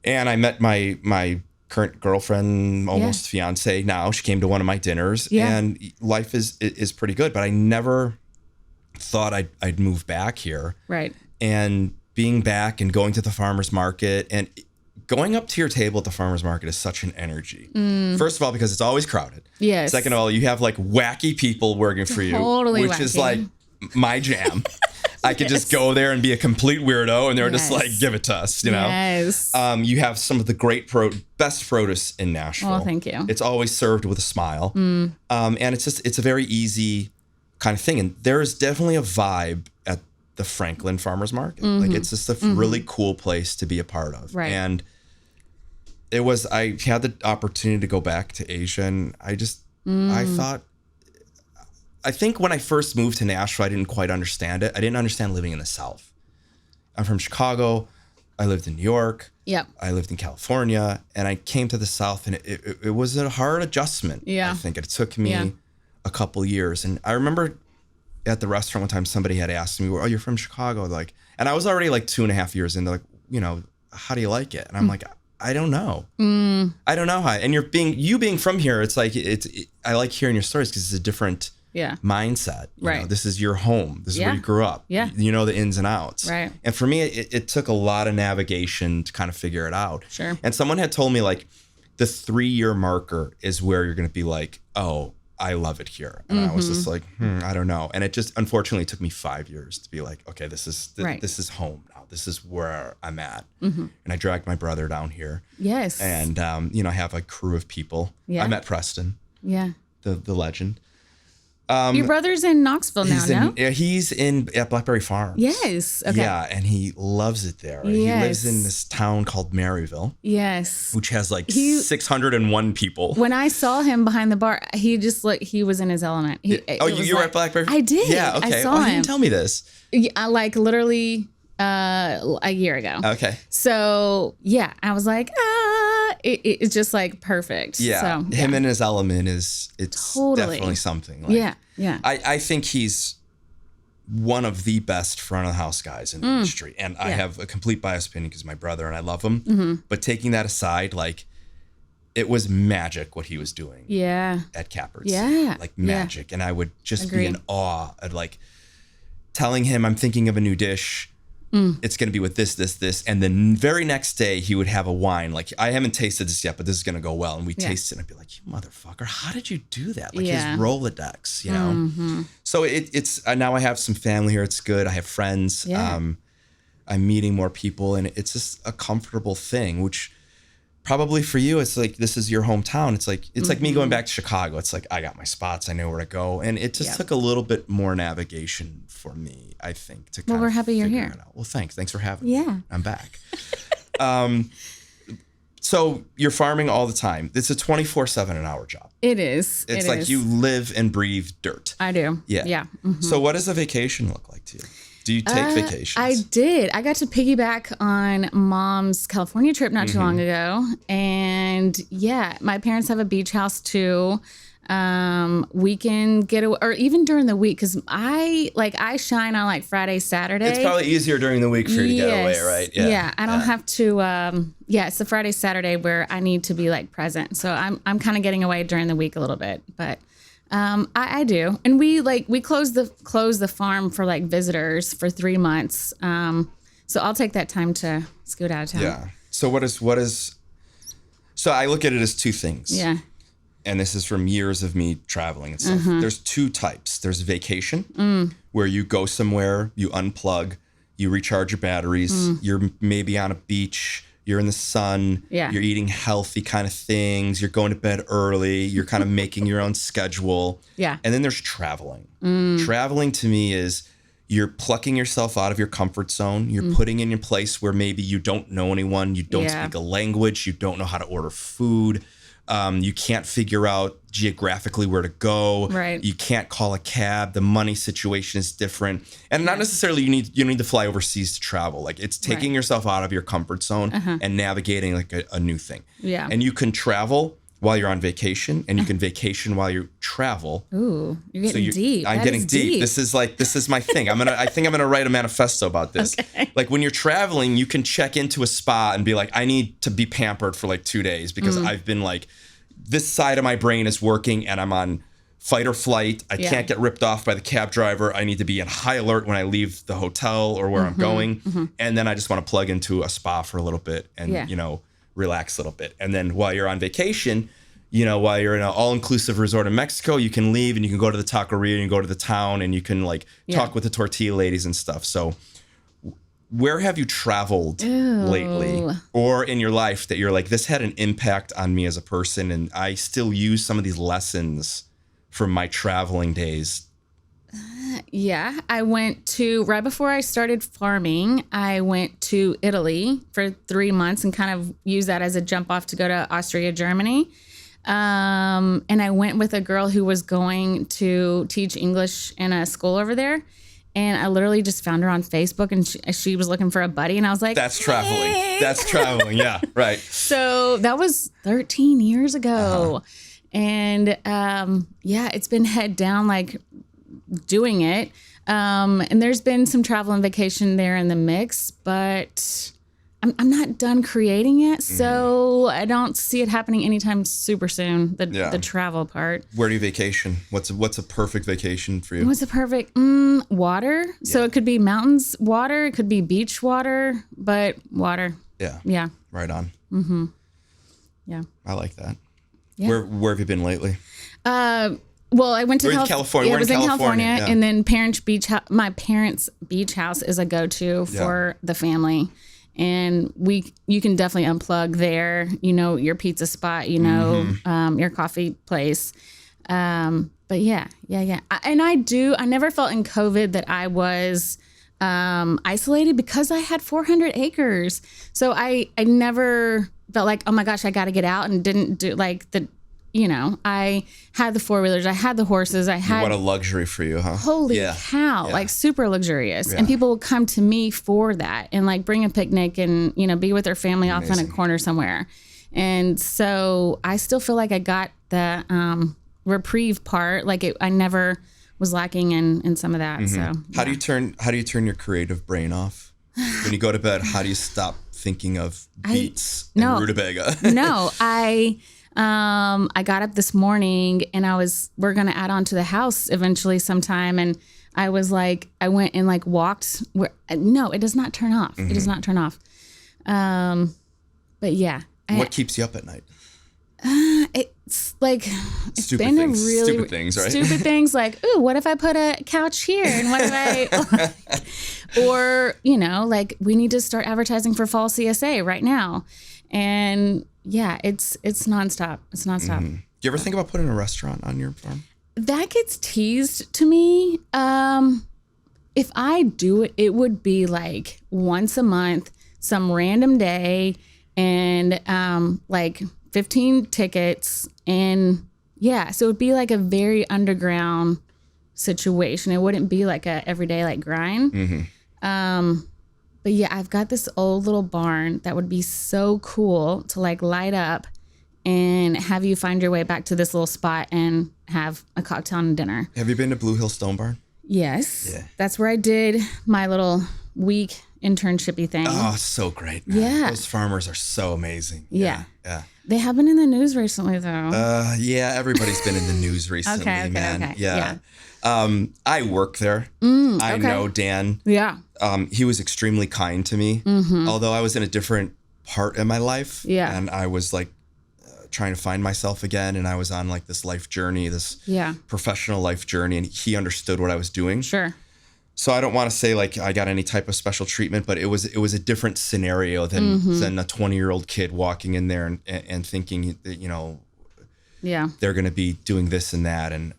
And I met my current girlfriend, almost fiance now. She came to one of my dinners and life is pretty good, but I never thought I'd move back here. Right. And being back and going to the farmer's market and going up to your table at the farmer's market is such an energy. First of all, because it's always crowded. Yes. Second of all, you have like wacky people working for you, which is like my jam. I could just go there and be a complete weirdo and they're just like, give it to us, you know? Yes. You have some of the great best produce in Nashville. Oh, thank you. It's always served with a smile. And it's a very easy kind of thing. And there is definitely a vibe at the Franklin Farmers Market. Like it's just a really cool place to be a part of. Right. And I had the opportunity to go back to Asia and I think when I first moved to Nashville, I didn't quite understand it. I didn't understand living in the South. I'm from Chicago. I lived in New York. Yep. I lived in California and I came to the South and it was a hard adjustment. Yeah. I think it took me a couple years. And I remember at the restaurant one time, somebody had asked me, oh, you're from Chicago. Like, and I was already like 2.5 years in. They're like, you know, how do you like it? And I'm like, I don't know. I don't know how. And you being from here, it's like, I like hearing your stories because it's a different mindset. You know, this is your home. This is where you grew up. Yeah. You know the ins and outs. Right. And for me, it took a lot of navigation to kind of figure it out. Sure. And someone had told me like the 3-year marker is where you're going to be like, oh, I love it here. And I was just like, I don't know. And it just unfortunately took me 5 years to be like, okay, this is home now. This is where I'm at. And I dragged my brother down here. Yes. And, I have a crew of people. Yeah. I met Preston. Yeah. The legend. Your brother's in Knoxville now, no? Yeah, he's at Bloomsbury Farms. Yes. Okay. Yeah, and he loves it there. Yes. He lives in this town called Maryville. Yes. Which has 601 people. When I saw him behind the bar, he just he was in his element. You were at Bloomsbury? I did. Yeah, okay. I saw him. You didn't tell me this. Yeah, literally a year ago. Okay. So, yeah, I was like, it's just perfect. Yeah. So, him in his element it's totally. Definitely something. Yeah. I think he's one of the best front of the house guys in the industry. And I have a complete biased opinion because my brother and I love him. But taking that aside, it was magic what he was doing. Yeah. At Capper's. Yeah. Magic. Yeah. And I would just be in awe at telling him I'm thinking of a new dish. It's going to be with this. And the very next day he would have a wine. I haven't tasted this yet, but this is going to go well. And we taste it and I'd be like, you motherfucker, how did you do that? His Rolodex, you know? So it's now I have some family here. It's good. I have friends. Yeah. I'm meeting more people and it's just a comfortable thing, which probably for you, it's this is your hometown. It's like me going back to Chicago. It's I got my spots. I know where to go. And it just took a little bit more navigation for me, I think, to kind of we're happy you're here. Well, thanks. Thanks for having me. Yeah. I'm back. So you're farming all the time. It's a 24/7 an hour job. It is. It's you live and breathe dirt. I do. Yeah. Yeah. So what does a vacation look like to you? Do you take vacations? I did. I got to piggyback on Mom's California trip not too long ago. And my parents have a beach house too. We can get away, or even during the week, because I shine on Friday, Saturday. It's probably easier during the week for you to get away, right? Yeah. I don't have to. It's the Friday, Saturday where I need to be present. So I'm kind of getting away during the week a little bit, but. I do. And we close the farm for visitors for 3 months. So I'll take that time to scoot out of town. Yeah. So so I look at it as two things. Yeah. And this is from years of me traveling and stuff. There's two types. There's vacation where you go somewhere, you unplug, you recharge your batteries. You're maybe on a beach. You're in the sun, you're eating healthy kind of things, you're going to bed early, you're kind of making your own schedule. Yeah. And then there's traveling. Traveling to me is you're plucking yourself out of your comfort zone. You're putting in a place where maybe you don't know anyone, you don't speak a language, you don't know how to order food. You can't figure out geographically where to go. Right. You can't call a cab. The money situation is different. And not necessarily you need to fly overseas to travel. It's taking yourself out of your comfort zone and navigating a new thing. Yeah. And you can travel while you're on vacation and you can vacation while you travel. Ooh, you're getting deep. I'm getting deep. This is my thing. I think I'm gonna write a manifesto about this. Okay. When you're traveling, you can check into a spa and be I need to be pampered for 2 days because I've been this side of my brain is working and I'm on fight or flight. I can't get ripped off by the cab driver. I need to be in high alert when I leave the hotel or where I'm going. And then I just want to plug into a spa for a little bit and, relax a little bit. And then while you're on vacation, while you're in an all-inclusive resort in Mexico, you can leave and you can go to the taqueria and go to the town and you can talk with the tortilla ladies and stuff. So where have you traveled lately or in your life that you're this had an impact on me as a person and I still use some of these lessons from my traveling days? I went to, right before I started farming, I went to Italy for 3 months and kind of used that as a jump off to go to Austria, Germany. And I went with a girl who was going to teach English in a school over there. And I literally just found her on Facebook and she was looking for a buddy. And I was like, that's traveling. Hey. That's traveling. Yeah. Right. So that was 13 years ago. And, it's been head down, doing it. And there's been some travel and vacation there in the mix, but I'm not done creating yet. So I don't see it happening anytime super soon. The travel part. Where do you vacation? What's a perfect vacation for you? What's a perfect water? Yeah. So it could be mountains water. It could be beach water, but water. Yeah. Yeah. Right on. Yeah. I like that. Yeah. Where have you been lately? Well, I went to California. Yeah, I was in California, yeah. and then my parents' beach house is a go-to for the family, and you can definitely unplug there. Your pizza spot, your coffee place. But yeah. I never felt in COVID that I was isolated because I had 400 acres. So I never felt like, oh my gosh, I got to get out, and didn't do like I had the 4-wheelers, I had the horses, what a luxury for you, huh? Holy cow, like super luxurious. Yeah. And people will come to me for that and like bring a picnic and, be with their family off in a corner somewhere. And so I still feel like I got the reprieve part. Like I never was lacking in some of that. Mm-hmm. So how do you turn your creative brain off? When you go to bed, how do you stop thinking of beets and rutabaga? No, I got up this morning and we're going to add on to the house eventually sometime. And I was like, I went and like walked no, it does not turn off. Mm-hmm. It does not turn off. But yeah. What keeps you up at night? It's like, stupid things, right? Stupid things like, ooh, what if I put a couch here? And what if or, like we need to start advertising for fall CSA right now. And yeah, it's nonstop. It's nonstop. Mm-hmm. Do you ever think about putting a restaurant on your farm? That gets teased to me. If I do it, it would be like once a month, some random day, and like 15 tickets. And yeah, so it would be like a very underground situation. It wouldn't be like a everyday like grind. Mm-hmm. But yeah, I've got this old little barn that would be so cool to like light up and have you find your way back to this little spot and have a cocktail and dinner. Have you been to Blue Hill Stone Barn? Yes. Yeah. That's where I did my little week internshipy thing. Oh, so great. Man. Yeah. Those farmers are so amazing. Yeah. Yeah. They have been in the news recently though. Yeah, everybody's been in the news recently, man. Okay. Yeah. I work there. I know Dan. Yeah. He was extremely kind to me, although I was in a different part in my life. Yeah. And I was like trying to find myself again. And I was on like this life journey, this professional life journey. And he understood what I was doing. Sure. So I don't want to say like I got any type of special treatment, but it was a different scenario than a 20-year-old kid walking in there and thinking that, they're going to be doing this and that. And,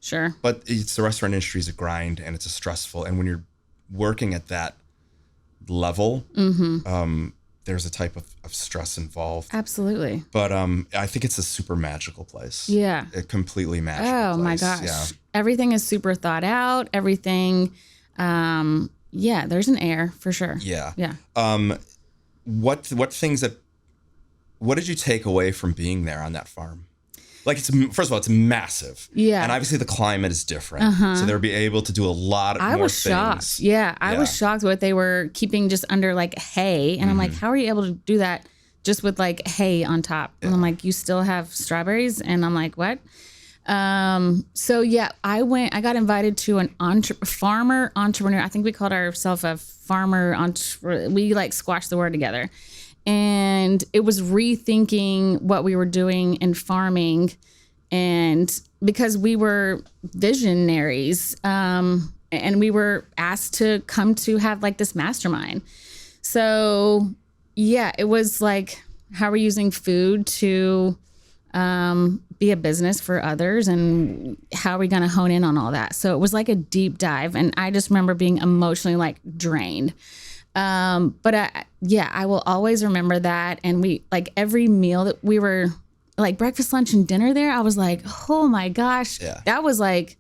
sure. But the restaurant industry is a grind and it's a stressful. And when you're working at that level, there's a type of stress involved. Absolutely. But I think it's a super magical place. Yeah. A completely magical place. Oh my gosh. Yeah. Everything is super thought out. Everything. There's an air for sure. Yeah. Yeah. What did you take away from being there on that farm? Like, first of all, it's massive. Yeah. And obviously the climate is different. So they'll be able to do a lot of more things. I was shocked. Yeah. I was shocked what they were keeping just under like hay. And I'm like, how are you able to do that just with like hay on top? And I'm like, you still have strawberries? And I'm like, what? So yeah, I got invited to an farmer entrepreneur. I think we called ourselves a farmer entrepreneur. We like squashed the word together. And it was rethinking what we were doing in farming. And because we were visionaries, and we were asked to come to have like this mastermind. So yeah, it was like, how we're using food to be a business for others, and how are we going to hone in on all that? So it was like a deep dive. And I just remember being emotionally like drained. But I will always remember that. And we like every meal that we were like breakfast, lunch, and dinner there, I was like, oh my gosh, that was like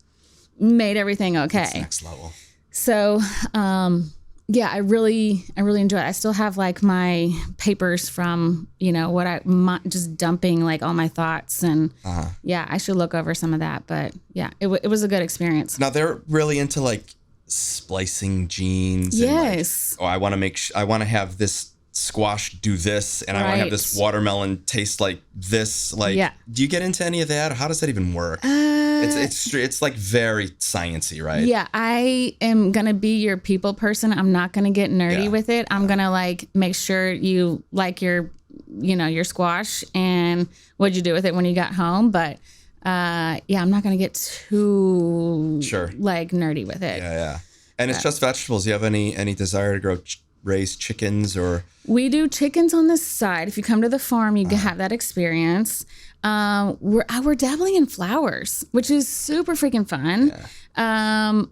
made everything okay. That's next level. So, I really enjoy it. I still have like my papers from, just dumping like all my thoughts, and I should look over some of that, but yeah, it was a good experience. Now they're really into like splicing genes. Yes. And like, I want to have this squash do this, and I want to have this watermelon taste like this. Like, do you get into any of that? How does that even work? It's like very sciencey, right? Yeah, I am gonna be your people person. I'm not gonna get nerdy with it. I'm gonna like make sure you like your squash and what'd you do with it when you got home. But I'm not going to get too like nerdy with it. Yeah. And it's just vegetables. Do you have any desire to raise chickens or? We do chickens on the side. If you come to the farm, you can have that experience. We're dabbling in flowers, which is super freaking fun. Yeah.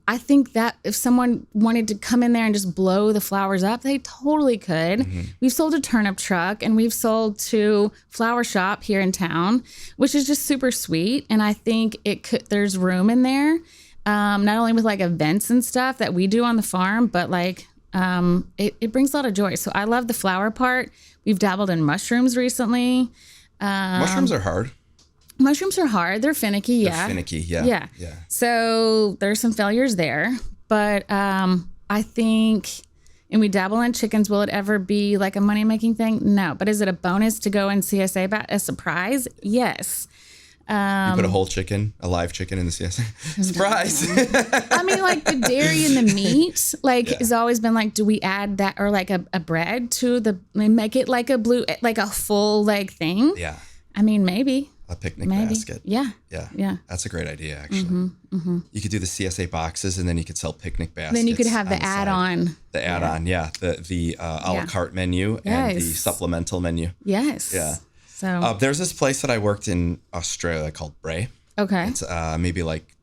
I think that if someone wanted to come in there and just blow the flowers up, they totally could. Mm-hmm. We've sold a turnip truck and we've sold to Flower Shop here in town, which is just super sweet. And I think there's room in there, not only with like events and stuff that we do on the farm, but like it brings a lot of joy. So I love the flower part. We've dabbled in mushrooms recently. Mushrooms are hard. Mushrooms are hard. They're finicky. They're finicky. Yeah. So there's some failures there, but I think, and we dabble in chickens. Will it ever be like a money making thing? No. But is it a bonus to go in CSA a surprise? Yes. You put a whole chicken, a live chicken in the CSA. Surprise. I mean, like the dairy and the meat, has always been like, do we add that or like a bread to make it like a full thing? Yeah. I mean, maybe. A picnic basket. Yeah. That's a great idea, actually. Mm-hmm. You could do the CSA boxes and then you could sell picnic baskets. Then you could have the add-on. The add-on, the a la carte menu and the supplemental menu. Yes. Yeah. So there's this place that I worked in Australia called Bray. Okay. It's maybe like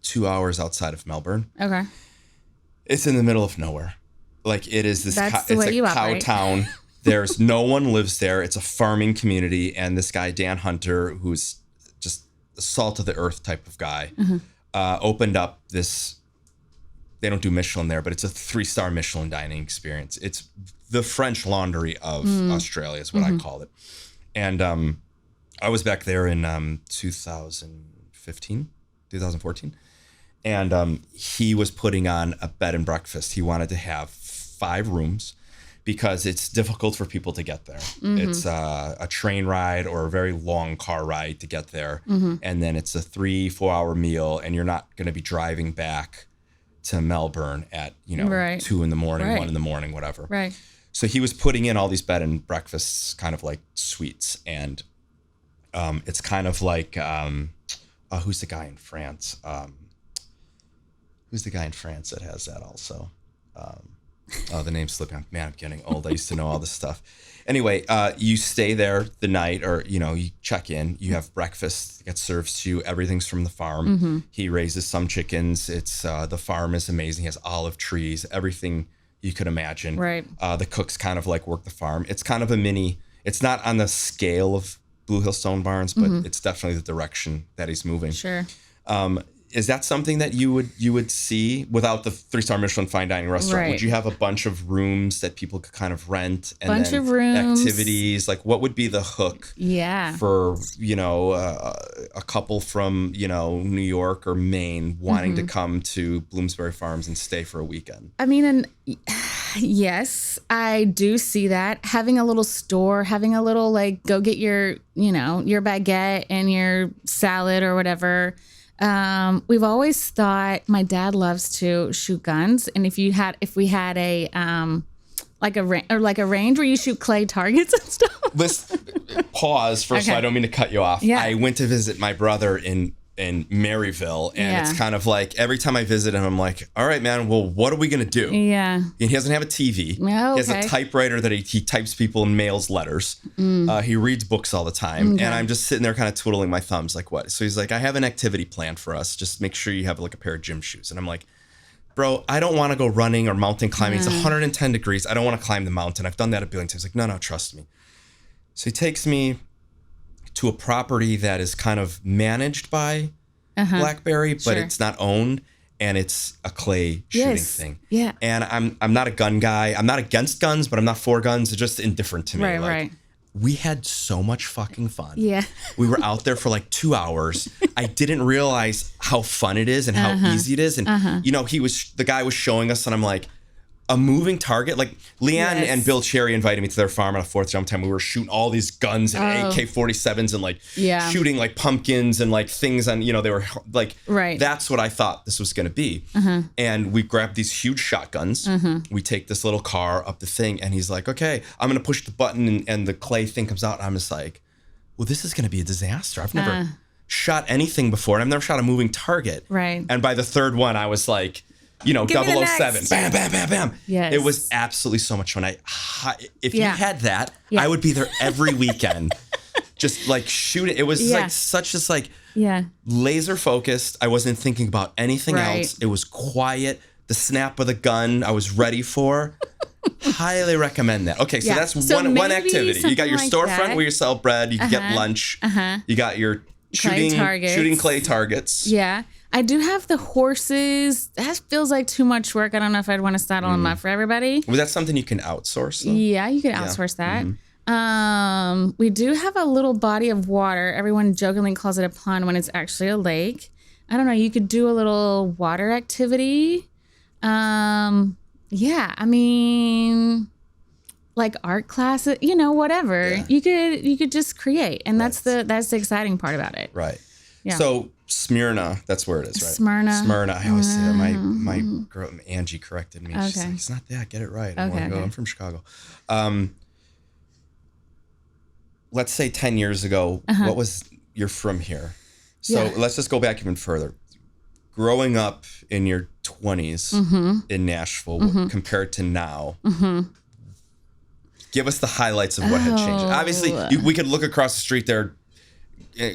2 hours outside of Melbourne. Okay. It's in the middle of nowhere. Like it is this. It's a cow town. There's no one lives there. It's a farming community, and this guy Dan Hunter, who's just a salt of the earth type of guy, opened up this. They don't do Michelin there, but it's a 3-star Michelin dining experience. It's the French Laundry of Australia, is what I call it. And I was back there in 2014. And he was putting on a bed and breakfast. He wanted to have 5 rooms because it's difficult for people to get there. Mm-hmm. It's a train ride or a very long car ride to get there. Mm-hmm. And then it's a 3-4 hour meal, and you're not going to be driving back to Melbourne at 2 in the morning, 1 in the morning, whatever. Right. So he was putting in all these bed and breakfasts, kind of like suites, and it's kind of like who's the guy in France? Who's the guy in France that has that also? The name's slipping. Man, I'm getting old. I used to know all this stuff. Anyway, you stay there the night, or you check in. You have breakfast that gets served to you. Everything's from the farm. Mm-hmm. He raises some chickens. It's the farm is amazing. He has olive trees. Everything you could imagine. Right. The cooks kind of like work the farm. It's kind of a mini. It's not on the scale of Blue Hill Stone Barns, but it's definitely the direction that he's moving. Sure. Is that something that you would see without the 3-star Michelin fine dining restaurant? Right. Would you have a bunch of rooms that people could kind of rent and bunch of rooms, activities? Like, what would be the hook? Yeah. For a couple from New York or Maine wanting to come to Bloomsbury Farms and stay for a weekend? I mean, yes, I do see that. Having a little store, having a little go get your your baguette and your salad or whatever. We've always thought, my dad loves to shoot guns, and if we had a a range where you shoot clay targets and stuff. Let's pause first. Okay. I don't mean to cut you off. Yeah. I went to visit my brother in Maryville, and it's kind of like every time I visit him, I'm like, all right, man, well, what are we going to do? Yeah. And he doesn't have a TV. Oh, okay. He has a typewriter that he types people and mails letters. He reads books all the time. Okay. And I'm just sitting there kind of twiddling my thumbs like, what? So he's like, I have an activity planned for us. Just make sure you have like a pair of gym shoes. And I'm like, bro, I don't want to go running or mountain climbing. It's 110 degrees. I don't want to climb the mountain. I've done that a billion times. He's like, no, trust me. So he takes me to a property that is kind of managed by Blackberry, but it's not owned, and it's a clay shooting thing. Yeah. And I'm not a gun guy. I'm not against guns, but I'm not for guns. It's just indifferent to me. Right, right. We had so much fucking fun. Yeah. We were out there for like 2 hours. I didn't realize how fun it is and how easy it is. And the guy was showing us, and I'm like, a moving target. Like Leanne and Bill Cherry invited me to their farm on a 4th jump time. We were shooting all these guns and AK-47s and shooting like pumpkins and like things on, they were like, that's what I thought this was going to be. And we grabbed these huge shotguns. We take this little car up the thing, and he's like, okay, I'm going to push the button, and the clay thing comes out. And I'm just like, well, this is going to be a disaster. I've shot anything before, and I've never shot a moving target. Right. And by the third one, I was like, you know, 007, bam, bam, bam, bam. Yes. It was absolutely so much fun. If you had that, I would be there every weekend, just like shooting. It was like such just like laser focused. I wasn't thinking about anything else. It was quiet. The snap of the gun I was ready for. Highly recommend that. Okay, so that's one activity. You got your storefront where you sell bread. You can get lunch. You got your shooting clay targets. Yeah. I do have the horses. That feels like too much work. I don't know if I'd want to saddle them up for everybody. Was that something you can outsource, though? Yeah, you can outsource that. We do have a little body of water. Everyone jokingly calls it a pond when it's actually a lake. I don't know. You could do a little water activity. Yeah, I mean, like art classes, you know, whatever. Yeah. You could just create, and that's the exciting part about it. Right. Yeah. So Smyrna, that's where it is, right? Smyrna. I always say that. My girl Angie corrected me. She's like, it's not that. Get it right. I'm from Chicago. Let's say 10 years ago, what was you're from here? So let's just go back even further. Growing up in your 20s in Nashville compared to now, give us the highlights of what had changed. Obviously, we could look across the street there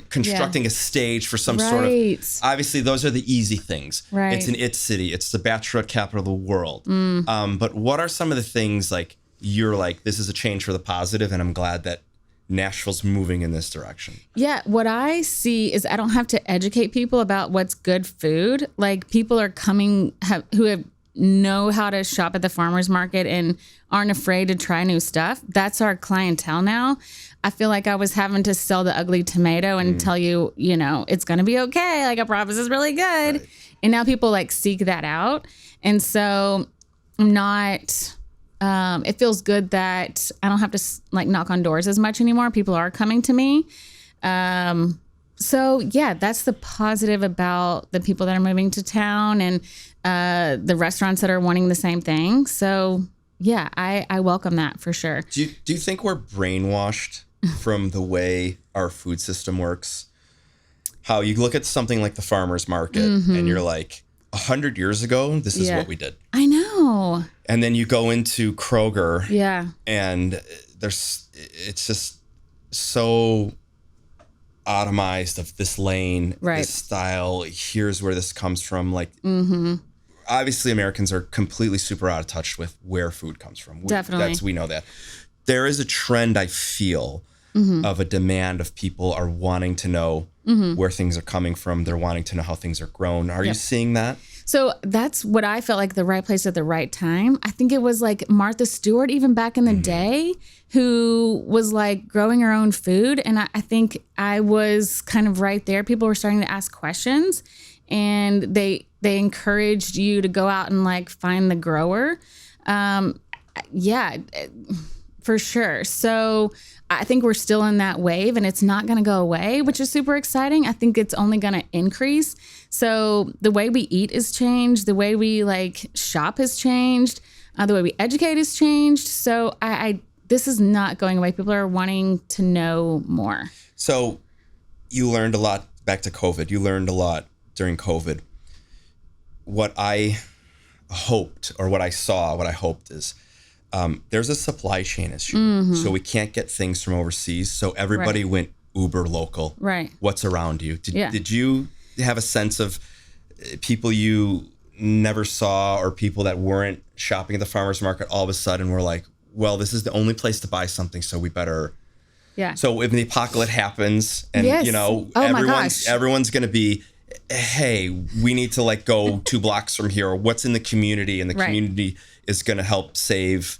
constructing a stage for some sort of... Obviously, those are the easy things. Right. It's an it city. It's the bachelorette capital of the world. But what are some of the things like you're like, this is a change for the positive, and I'm glad that Nashville's moving in this direction? Yeah, what I see is I don't have to educate people about what's good food. Like, people are coming who know how to shop at the farmer's market and aren't afraid to try new stuff. That's our clientele now. I feel like I was having to sell the ugly tomato and tell you, you know, it's going to be okay. Like, I promise it's really good. Right. And now people like seek that out. And so I'm not... it feels good that I don't have to like knock on doors as much anymore. People are coming to me. So yeah, that's the positive about the people that are moving to town and the restaurants that are wanting the same thing. So yeah, I welcome that for sure. Do you think we're brainwashed from the way our food system works? How you look at something like the farmer's market and you're like, 100 years ago, this is what we did. I know. And then you go into Kroger. Yeah. And it's just so atomized of this lane, this style. Here's where this comes from. Like, obviously Americans are completely super out of touch with where food comes from. Definitely. We know that. There is a trend, I feel, of a demand of people are wanting to know where things are coming from. They're wanting to know how things are grown. Are you seeing that? So that's what I felt like the right place at the right time. I think it was like Martha Stewart, even back in the day, who was like growing her own food. And I think I was kind of right there. People were starting to ask questions, and they encouraged you to go out and like find the grower. Yeah, for sure. So I think we're still in that wave, and it's not going to go away, which is super exciting. I think it's only going to increase. So the way we eat is changed. The way we like shop has changed. The way we educate has changed. So this is not going away. People are wanting to know more. So you learned a lot back to COVID. You learned a lot during COVID. What I hoped, or what I saw, what I hoped is, there's a supply chain issue. So we can't get things from overseas. So everybody went uber local. Right. What's around you? Did you have a sense of people you never saw, or people that weren't shopping at the farmer's market all of a sudden were like, well, this is the only place to buy something, so we better... Yeah. So if the apocalypse happens and, you know, everyone's going to be, hey, we need to like go 2 blocks from here, or what's in the community, and the community is going to help save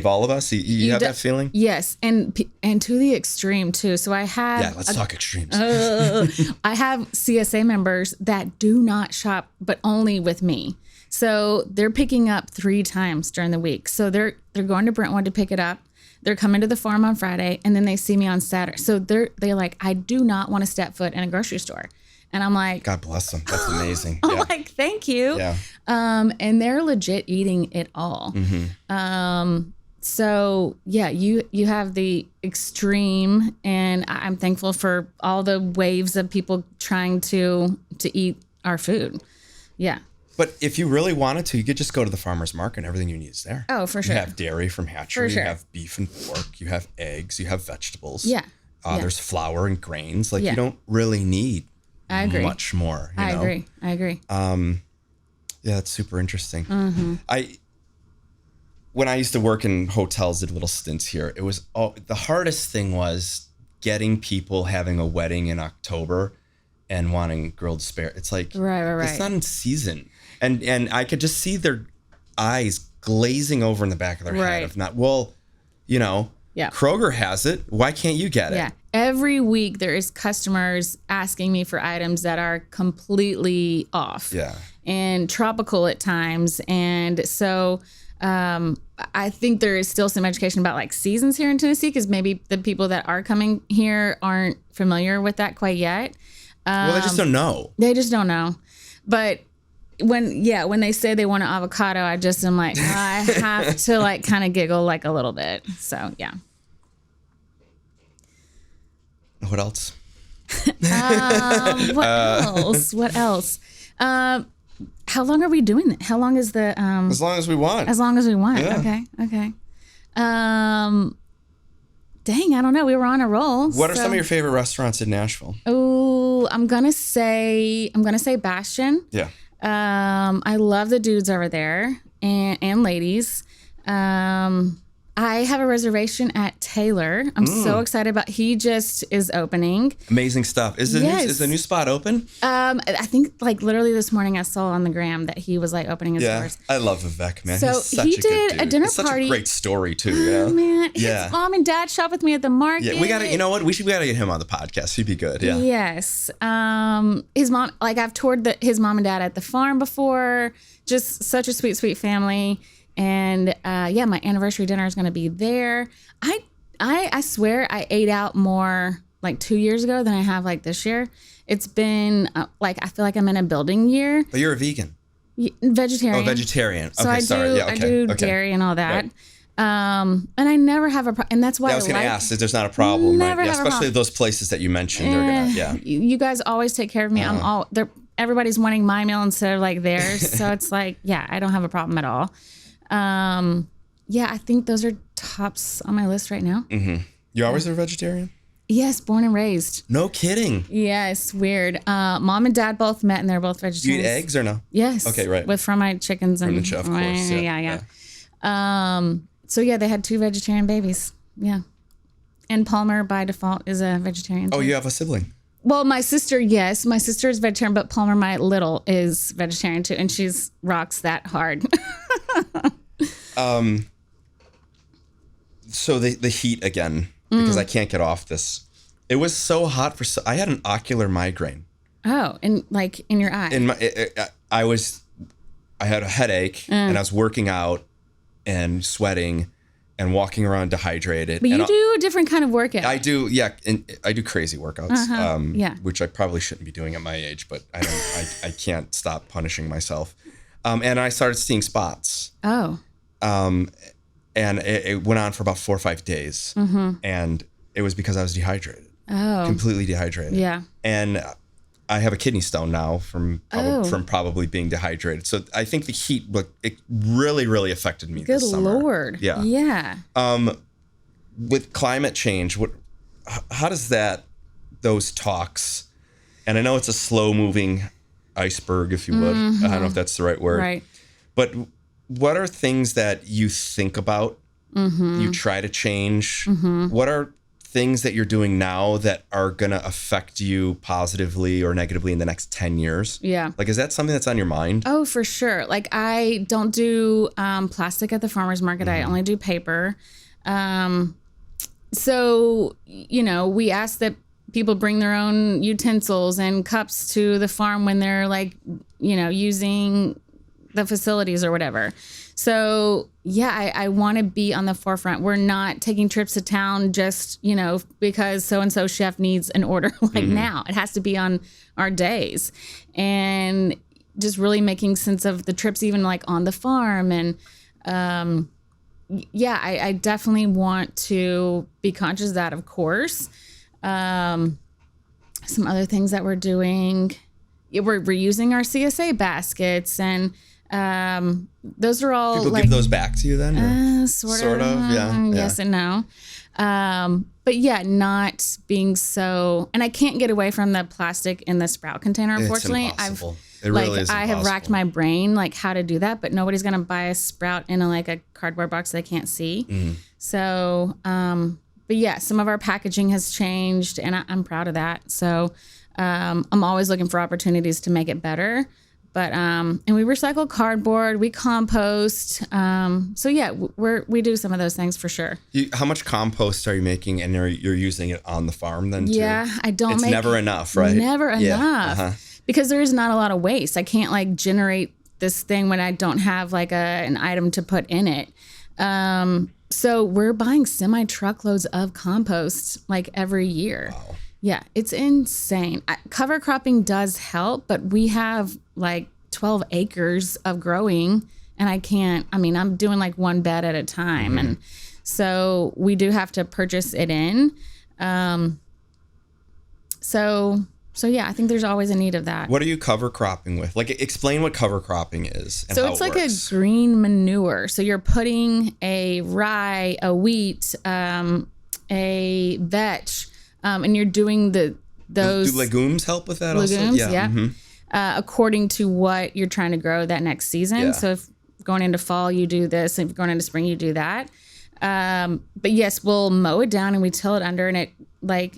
all of us. You have that feeling? Yes. And to the extreme too. So I have... Yeah, let's talk extremes. I have CSA members that do not shop, but only with me. So they're picking up 3 times during the week. So they're going to Brentwood to pick it up. They're coming to the farm on Friday, and then they see me on Saturday. So they're like, I do not want to step foot in a grocery store. And I'm like, God bless them. That's amazing. I'm like, thank you. Yeah. And they're legit eating it all. So yeah, you have the extreme, and I'm thankful for all the waves of people trying to eat our food. Yeah. But if you really wanted to, you could just go to the farmer's market and everything you need is there. Oh, for sure. You have dairy from hatchery, you have beef and pork, you have eggs, you have vegetables. Yeah. There's flour and grains. Like you don't really need I agree. much more. I agree. Yeah, that's super interesting. When I used to work in hotels, did little stints here. It was the hardest thing was getting people having a wedding in October and wanting grilled spare. It's like it's not in season, and I could just see their eyes glazing over in the back of their head. If not, Kroger has it. Why can't you get it? Yeah. Every week there is customers asking me for items that are completely off. Yeah. And tropical at times, and so. I think there is still some education about like seasons here in Tennessee, because maybe the people that are coming here aren't familiar with that quite yet. Well, they just don't know. They just don't know. But when they say they want an avocado, I just am like, I have to like kind of giggle like a little bit. So yeah. What else? What else? How long are we doing that? How long is the as long as we want. As long as we want. Yeah. Okay. Dang, I don't know. We were on a roll. What are some of your favorite restaurants in Nashville? Oh, I'm gonna say Bastion. Yeah. I love the dudes over there and ladies. I have a reservation at Taylor. I'm so excited about. He just is opening. Amazing stuff. Is the new spot open? I think like literally this morning I saw on the gram that he was like opening his doors. I love Vivek, man. So he's such he a did good dude. a dinner it's party. Such a great story too. Yeah. Oh, man. His mom and dad shop with me at the market. Yeah, we gotta. You know what? We gotta get him on the podcast. He'd be good. Yeah. Yes. His mom, like I've toured his mom and dad at the farm before. Just such a sweet family. And my anniversary dinner is going to be there. I swear I ate out more like 2 years ago than I have like this year. It's been I feel like I'm in a building year. But you're a vegan. Vegetarian. Oh, vegetarian. So okay, sorry. Yeah, okay. I do dairy and all that. Right. And I never have a problem. And that's why I was going to ask if there's not a problem, right? Yeah, especially those places that you mentioned. They're going to, You guys always take care of me. Everybody's wanting my meal instead of like theirs. So it's like, I don't have a problem at all. I think those are tops on my list right now. Mm-hmm. You always a vegetarian? Yes, born and raised. No kidding. Yes, weird. Mom and dad both met and they're both vegetarians. You eat eggs or no? Yes. Okay, right. From my chickens and of course. Yeah. So they had 2 vegetarian babies. Yeah. And Palmer by default is a vegetarian. Oh, you have a sibling? Well, my sister, yes. My sister is vegetarian, but Palmer, my little, is vegetarian too, and she's rocks that hard. So the heat again, because I can't get off this. It was so hot I had an ocular migraine. Oh, in your eye. I had a headache and I was working out and sweating and walking around dehydrated. But you do a different kind of workout. I do, yeah. And I do crazy workouts, which I probably shouldn't be doing at my age, but I can't stop punishing myself. And I started seeing spots. Oh. And it went on for about 4 or 5 days. Mm-hmm. And it was because I was dehydrated. Oh. Completely dehydrated. Yeah. And I have a kidney stone now from probably being dehydrated. So I think the heat, it really, really affected me this summer. Good Lord. Yeah. Yeah. With climate change, how does those talks, and I know it's a slow moving iceberg, if you would. Mm-hmm. I don't know if that's the right word. Right. But what are things that you think about, you try to change? What are things that you're doing now that are going to affect you positively or negatively in the next 10 years? Yeah. Is that something that's on your mind? Oh, for sure. I don't do plastic at the farmer's market. I only do paper. So, we ask that people bring their own utensils and cups to the farm when they're using the facilities or whatever. So I want to be on the forefront. We're not taking trips to town just, because so-and-so chef needs an order now. It has to be on our days. And just really making sense of the trips, even on the farm. And, yeah, I definitely want to be conscious of that, of course. Some other things that we're doing, we're using our CSA baskets, and those are all people give those back to you then? Sort of, yeah. Yes and no. But yeah, not being so, and I can't get away from the plastic in the sprout container. Unfortunately, it's impossible. It really is I have racked my brain how to do that, but nobody's gonna buy a sprout in a cardboard box they can't see. Mm. So, but yeah, some of our packaging has changed, and I'm proud of that. So, I'm always looking for opportunities to make it better. But and we recycle cardboard, we compost. So yeah, we do some of those things for sure. How much compost are you making, and you're using it on the farm then too? Yeah, I don't. It's never enough, right? Never enough, because there is not a lot of waste. I can't generate this thing when I don't have an item to put in it. So we're buying semi-truckloads of compost every year. Wow. Yeah, it's insane. Cover cropping does help, but we have 12 acres of growing, and I'm doing one bed at a time. Mm-hmm. And so we do have to purchase it in. So yeah, I think there's always a need of that. What are you cover cropping with? Explain what cover cropping is and so how it's it works. A green manure. So you're putting a rye, a wheat, a vetch, and you're doing those. Do legumes help with that legumes, also? Yeah. Mm-hmm. According to what you're trying to grow that next season. Yeah. So if going into fall, you do this. If going into spring, you do that. But yes, we'll mow it down and we till it under, and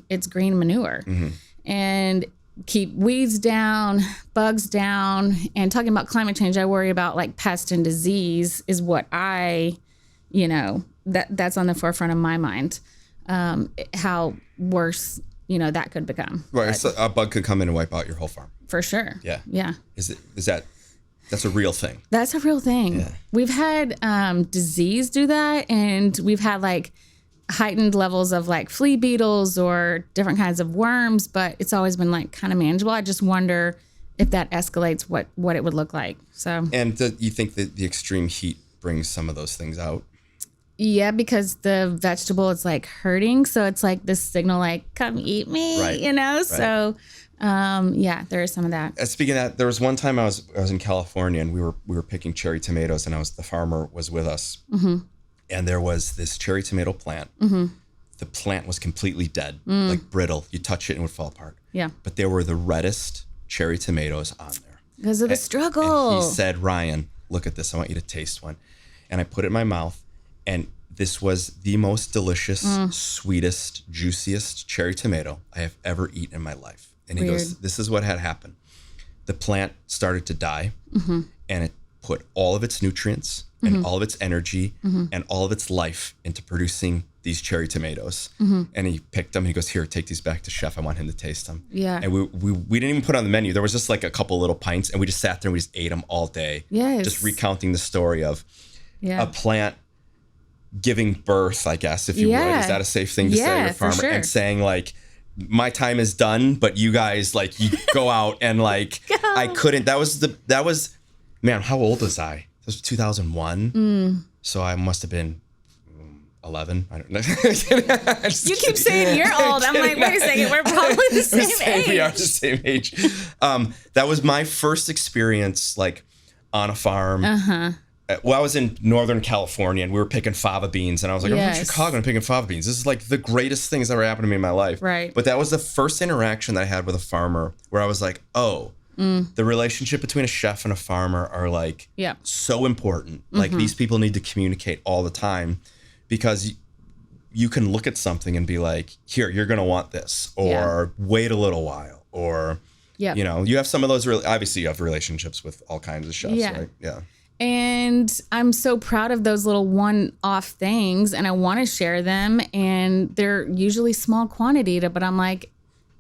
it's green manure. Mm-hmm. And keep weeds down, bugs down. And talking about climate change, I worry about pest and disease is what that's on the forefront of my mind. How worse, that could become. Right. So a bug could come in and wipe out your whole farm. For sure. Yeah. Yeah. That's a real thing. That's a real thing. Yeah. We've had disease do that, and we've had heightened levels of flea beetles or different kinds of worms, but it's always been kind of manageable. I just wonder if that escalates what it would look like. So. And you think that the extreme heat brings some of those things out? Yeah, because the vegetable is hurting, so it's this signal come eat me, right. Right. So yeah, there is some of that. Speaking of that, there was one time I was in California, and we were picking cherry tomatoes, and the farmer was with us. Mm-hmm. And there was this cherry tomato plant. Mm-hmm. The plant was completely dead, brittle. You touch it and it would fall apart. Yeah. But there were the reddest cherry tomatoes on there. Because of the struggle. And he said, "Ryan, look at this. I want you to taste one." And I put it in my mouth, and this was the most delicious, sweetest, juiciest cherry tomato I have ever eaten in my life. And he goes, "This is what had happened. The plant started to die, and it put all of its nutrients and all of its energy and all of its life into producing these cherry tomatoes." And he picked them, and he goes, "Here, take these back to chef. I want him to taste them." Yeah. And we didn't even put it on the menu. There was just a couple little pints, and we just sat there and we just ate them all day. Yes. Just recounting the story of a plant giving birth, I guess, if you would. Is that a safe thing to say to a farmer? Sure. And saying my time is done, but you guys you go out and I couldn't. That was, man, how old was I? This was 2001. So I must have been 11. I don't know. You keep saying you're old. I'm wait a second. We're probably the same age. We are the same age. That was my first experience on a farm. Well, I was in Northern California, and we were picking fava beans, and I was I'm in Chicago and picking fava beans. This is the greatest thing that's ever happened to me in my life. Right. But that was the first interaction that I had with a farmer where I was the relationship between a chef and a farmer are so important. These people need to communicate all the time, because you can look at something and be here, you're going to want this, or wait a little while, or, you have some of those, obviously you have relationships with all kinds of chefs, right? Yeah. And I'm so proud of those little one-off things, and I want to share them, and they're usually small quantity, but I'm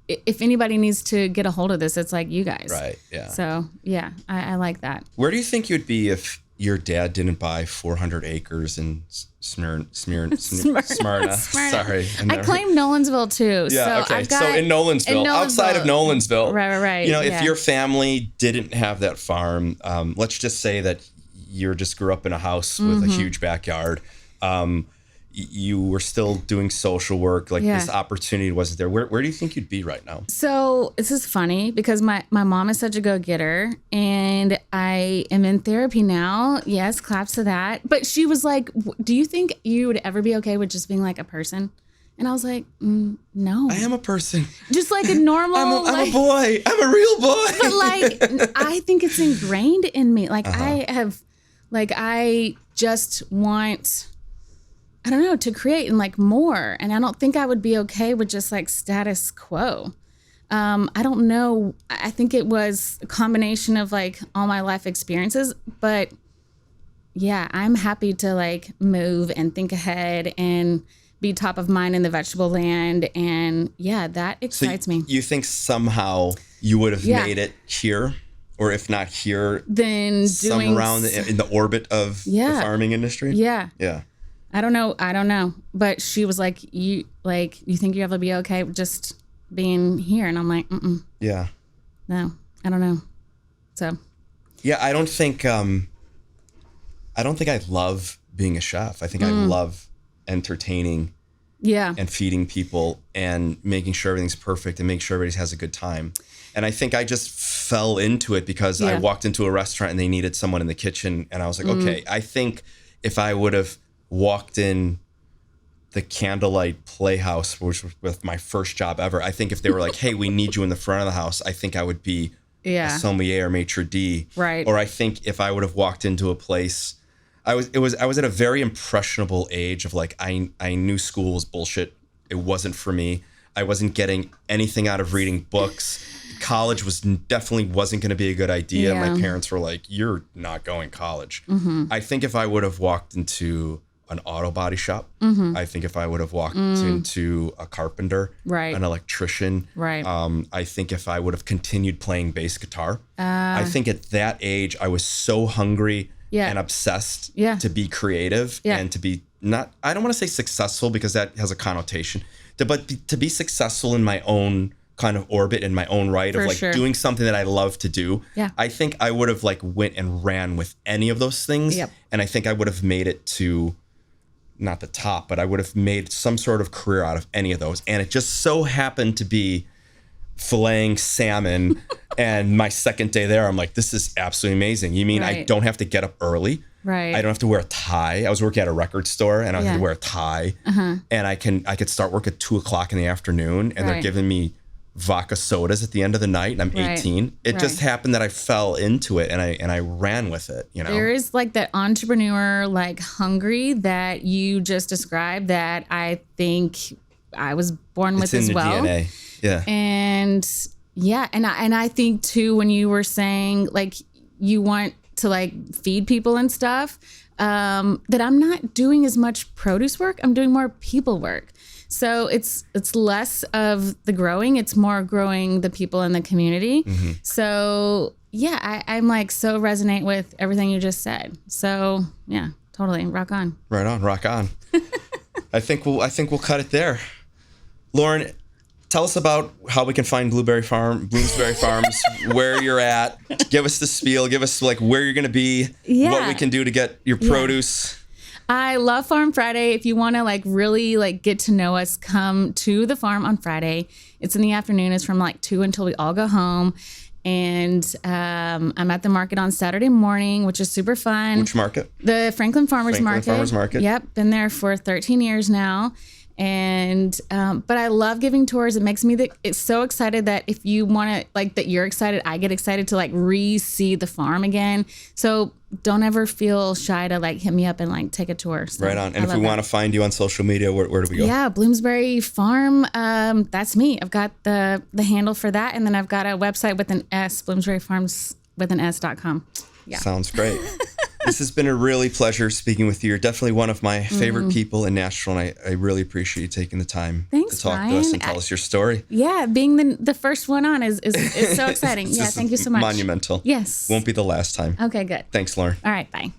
if anybody needs to get a hold of this, it's you guys. Right, yeah. So, yeah, I like that. Where do you think you'd be if your dad didn't buy 400 acres in Smyrna? Sorry. I claim Nolensville, too. Yeah, so okay. So in Nolensville, outside of Nolensville. Right. If your family didn't have that farm, let's just say that you just grew up in a house with a huge backyard. You were still doing social work. Like this opportunity wasn't there. Where do you think you'd be right now? So this is funny because my mom is such a go-getter and I am in therapy now. Yes, claps to that. But she was like, do you think you would ever be okay with just being like a person? And I was like, no. I am a person. Just like a normal. I'm a boy. I'm a real boy. But like, I think it's ingrained in me. Like I just want, I don't know, to create and like more. And I don't think I would be okay with just like status quo. I don't know. I think it was a combination of like all my life experiences, but yeah, I'm happy to like move and think ahead and be top of mind in the vegetable land. And yeah, that excites me. You think somehow you would have made it here, or if not here, then somewhere around in the orbit of the farming industry? Yeah. Yeah. I don't know. But she was like, you think you'll ever be okay with just being here? And I'm like, yeah. No, I don't know. So. Yeah, I don't think I love being a chef. I think I love entertaining and feeding people and making sure everything's perfect and making sure everybody has a good time. And I think I just fell into it because I walked into a restaurant and they needed someone in the kitchen. And I was like, okay, I think if I would have walked in the Candlelight Playhouse, which was with my first job ever, I think if they were like, hey, we need you in the front of the house, I think I would be a sommelier or maitre d'. Right. Or I think if I would have walked into a place, I was at a very impressionable age of like, I knew school was bullshit. It wasn't for me. I wasn't getting anything out of reading books. College definitely wasn't going to be a good idea. My parents were like, you're not going college. I think if I would have walked into an auto body shop, I think if I would have walked into a carpenter, an electrician, I think if I would have continued playing bass guitar, I think at that age, I was so hungry and obsessed to be creative and to be I don't want to say successful because that has a connotation, but to be successful in my own kind of orbit in my own right of like doing something that I love to do. Yeah. I think I would have like went and ran with any of those things. Yep. And I think I would have made it to not the top, but I would have made some sort of career out of any of those. And it just so happened to be filleting salmon. And my second day there, I'm like, this is absolutely amazing. You mean I don't have to get up early? Right. I don't have to wear a tie. I was working at a record store and I had to wear a tie. And I could start work at 2:00 in the afternoon and they're giving me vodka sodas at the end of the night and I'm 18. It just happened that I fell into it and I ran with it, you know. There is like that entrepreneur like hungry that you just described that I think I was born with as well. DNA. Yeah. And I think too when you were saying like you want to like feed people and stuff, that I'm not doing as much produce work. I'm doing more people work. So it's less of the growing, it's more growing the people in the community. So yeah, I'm like so resonate with everything you just said. So yeah, totally. Rock on. Right on, rock on. I think we'll cut it there. Lauren, tell us about how we can find Bloomsbury Farms, where you're at. Give us the spiel, give us like where you're gonna be, what we can do to get your produce. I love Farm Friday. If you want to like really like get to know us, come to the farm on Friday. It's in the afternoon. It's from like 2 until we all go home. And I'm at the market on Saturday morning, which is super fun. Which market? The Franklin Farmers Market. Farmers Market. Yep. Been there for 13 years now. And but I love giving tours. It makes me it's so excited that if you want to like that you're excited, I get excited to like re-see the farm again. So don't ever feel shy to like hit me up and like take a tour. So right on. And if we want to find you on social media, where do we go? Yeah, Bloomsbury Farm. That's me. I've got the handle for that, and then I've got a website with an S, Bloomsbury Farms with an S.com. Yeah. Sounds great. This has been a really pleasure speaking with you. You're definitely one of my favorite people in Nashville, and I really appreciate you taking the time to talk to us and tell us your story. Yeah, being the first one on is so exciting. Yeah, thank you so much. Monumental. Yes. Won't be the last time. Okay, good. Thanks, Lauren. All right, bye.